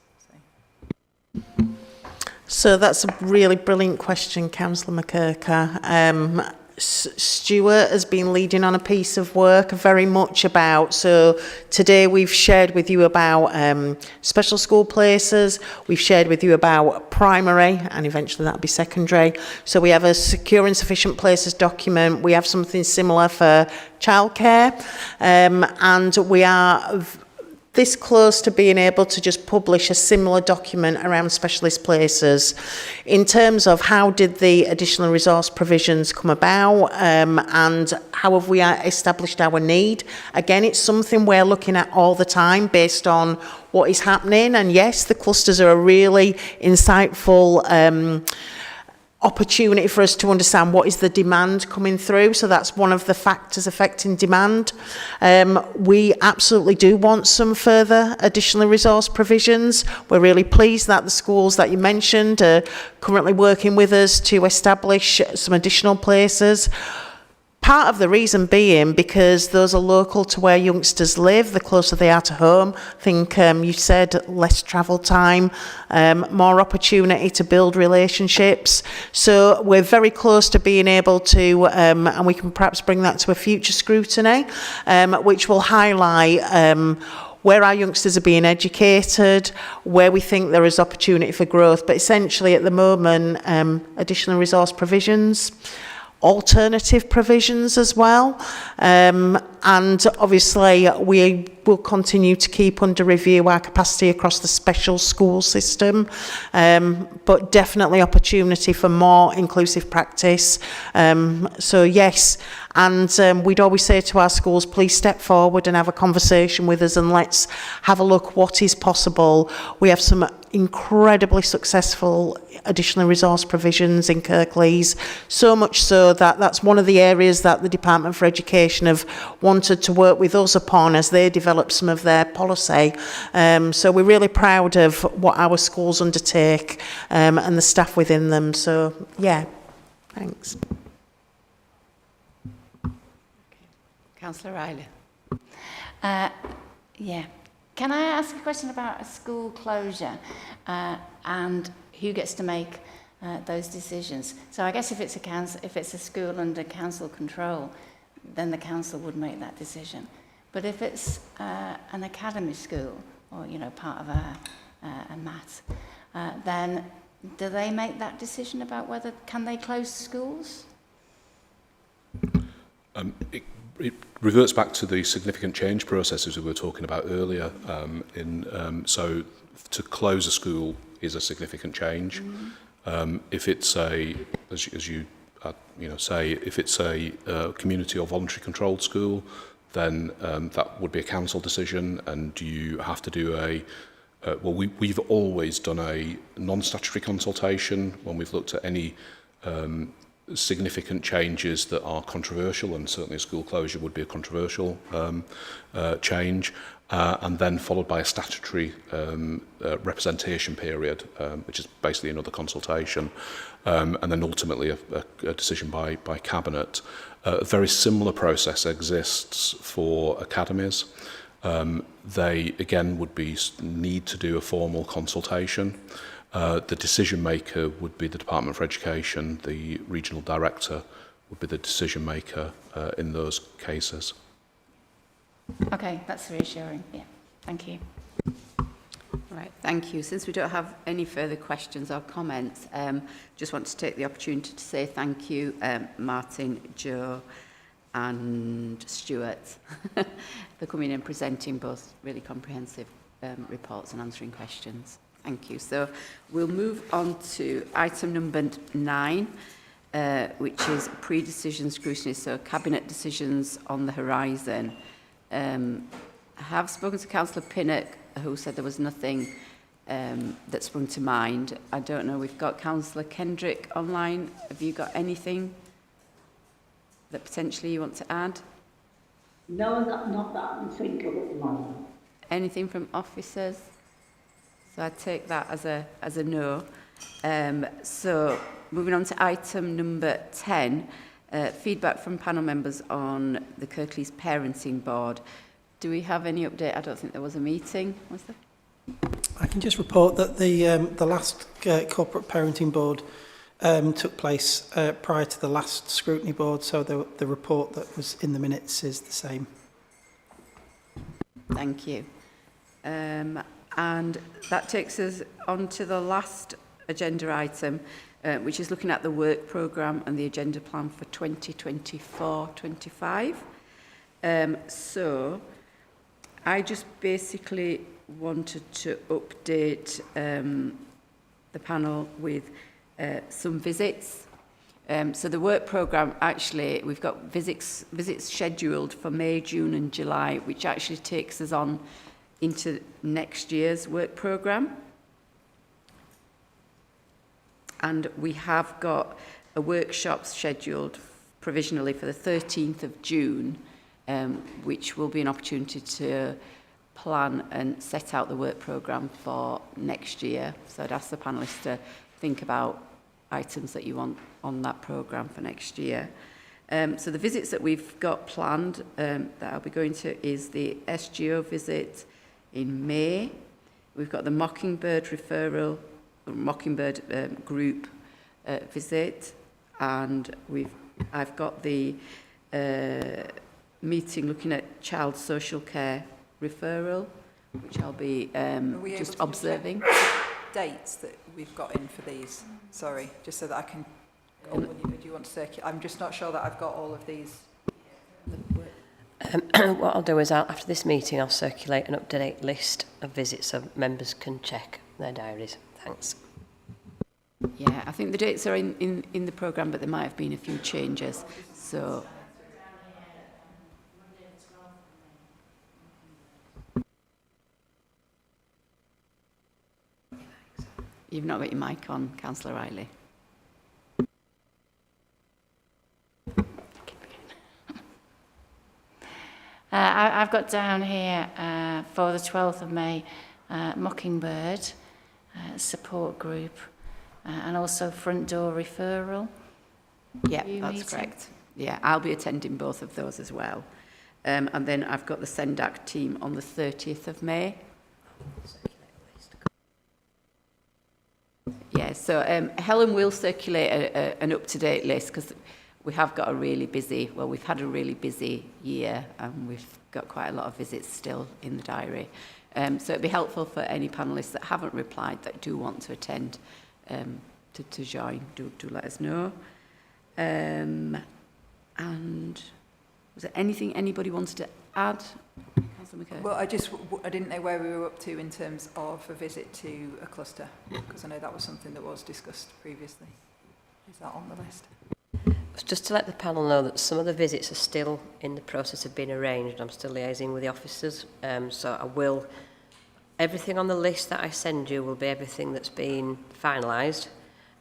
So that's a really brilliant question, Councillor McKirker. Stuart has been leading on a piece of work very much about, so today we've shared with you about special school places, we've shared with you about primary, and eventually that'll be secondary. So we have a secure and sufficient places document, we have something similar for childcare, and we are this close to being able to just publish a similar document around specialist places. In terms of how did the additional resource provisions come about, and how have we established our need, again, it's something we're looking at all the time based on what is happening. And yes, the clusters are a really insightful opportunity for us to understand what is the demand coming through. So that's one of the factors affecting demand. We absolutely do want some further additional resource provisions. We're really pleased that the schools that you mentioned are currently working with us to establish some additional places. Part of the reason being because those are local to where youngsters live, the closer they are to home. I think you said less travel time, more opportunity to build relationships. So we're very close to being able to, and we can perhaps bring that to a future scrutiny, which will highlight where our youngsters are being educated, where we think there is opportunity for growth. But essentially at the moment, additional resource provisions, alternative provisions as well, and obviously we will continue to keep under review our capacity across the special school system, but definitely opportunity for more inclusive practice. So yes, and we'd always say to our schools, please step forward and have a conversation with us, and let's have a look what is possible. We have some incredibly successful additional resource provisions in Kirklees, so much so that that's one of the areas that the Department for Education have wanted to work with us upon as they develop some of their policy. So we're really proud of what our schools undertake, and the staff within them. So yeah, thanks. Councillor Riley. Yeah. Can I ask a question about a school closure and who gets to make those decisions? So I guess if it's a school under council control, then the council would make that decision. But if it's an academy school, or part of a maths, then do they make that decision about whether can they close schools? It reverts back to the significant change processes we were talking about earlier. So to close a school is a significant change. If it's a, as you say, if it's a community or voluntary controlled school, then that would be a council decision, and you have to do we've always done a non-statutory consultation when we've looked at any significant changes that are controversial, and certainly a school closure would be a controversial change, and then followed by a statutory representation period, which is basically another consultation, and then ultimately a decision by Cabinet. A very similar process exists for academies. They again would need to do a formal consultation. The decision maker would be the Department for Education. The regional director would be the decision maker in those cases. Okay, that's reassuring. Yeah, thank you. Right, thank you. Since we don't have any further questions or comments, just want to take the opportunity to say thank you, Martin, Joe and Stuart, for coming and presenting both really comprehensive reports and answering questions. Thank you. So we'll move on to item number 9, which is pre-decision scrutiny, so cabinet decisions on the horizon. I have spoken to Councillor Pinnock, who said there was nothing that sprung to mind. I don't know, we've got Councillor Kendrick online. Have you got anything that potentially you want to add? No, not that I can think of at the moment. Anything from officers? So I take that as a no. So moving on to item number 10, feedback from panel members on the Kirklees Parenting Board. Do we have any update? I don't think there was a meeting, was there? I can just report that the last corporate parenting board took place prior to the last scrutiny board, so the report that was in the minutes is the same. Thank you. And that takes us on to the last agenda item, which is looking at the work programme and the agenda plan for 2024-25. So I just basically wanted to update the panel with some visits. So the work programme, actually, we've got visits scheduled for May, June and July, which actually takes us on into next year's work programme. And we have got a workshop scheduled provisionally for the 13th of June, which will be an opportunity to plan and set out the work programme for next year. So I'd ask the panellists to think about items that you want on that programme for next year. So the visits that we've got planned that I'll be going to is the SGO visit in May. We've got the Mockingbird referral, group visit, and I've got the meeting looking at child social care referral, which I'll be just observing. Dates that we've got in for these, sorry, just so that I can go on with you. Do you want to circulate? I'm just not sure that I've got all of these. What I'll do is after this meeting I'll circulate an up-to-date list of visits so members can check their diaries. Thanks. Yeah, I think the dates are in the programme, but there might have been a few changes. So you've not got your mic on, Councillor Riley. I've got down here for the 12th of May, Mockingbird support group, and also front door referral. Yeah, that's correct. Yeah, I'll be attending both of those as well. And then I've got the SENDAC team on the 30th of May. Yeah, so Helen will circulate an up-to-date list because we have got we've had a really busy year and we've got quite a lot of visits still in the diary. So it'd be helpful for any panellists that haven't replied that do want to attend to join, do let us know. And was there anything anybody wanted to add? Well, I didn't know where we were up to in terms of a visit to a cluster, because I know that was something that was discussed previously. Is that on the list? Just to let the panel know that some of the visits are still in the process of being arranged. I'm still liaising with the officers, so everything on the list that I send you will be everything that's been finalised.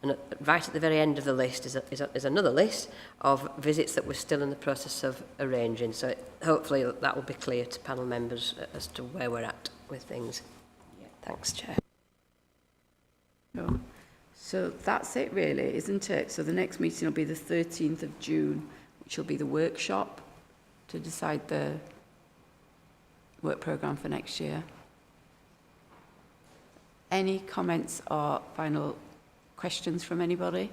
And right at the very end of the list is another list of visits that we're still in the process of arranging. So hopefully that will be clear to panel members as to where we're at with things. Yeah. Thanks, Chair. So that's it really, isn't it? So the next meeting will be the 13th of June, which will be the workshop to decide the work programme for next year. Any comments or final questions from anybody?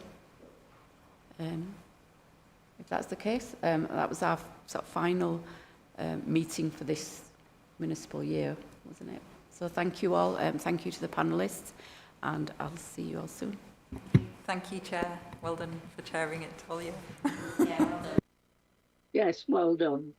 If that's the case, that was our sort of final meeting for this municipal year, wasn't it? So thank you all. Thank you to the panellists, and I'll see you all soon. Thank you, Chair. Well done for chairing it all year. Yeah, well done. Yes, well done.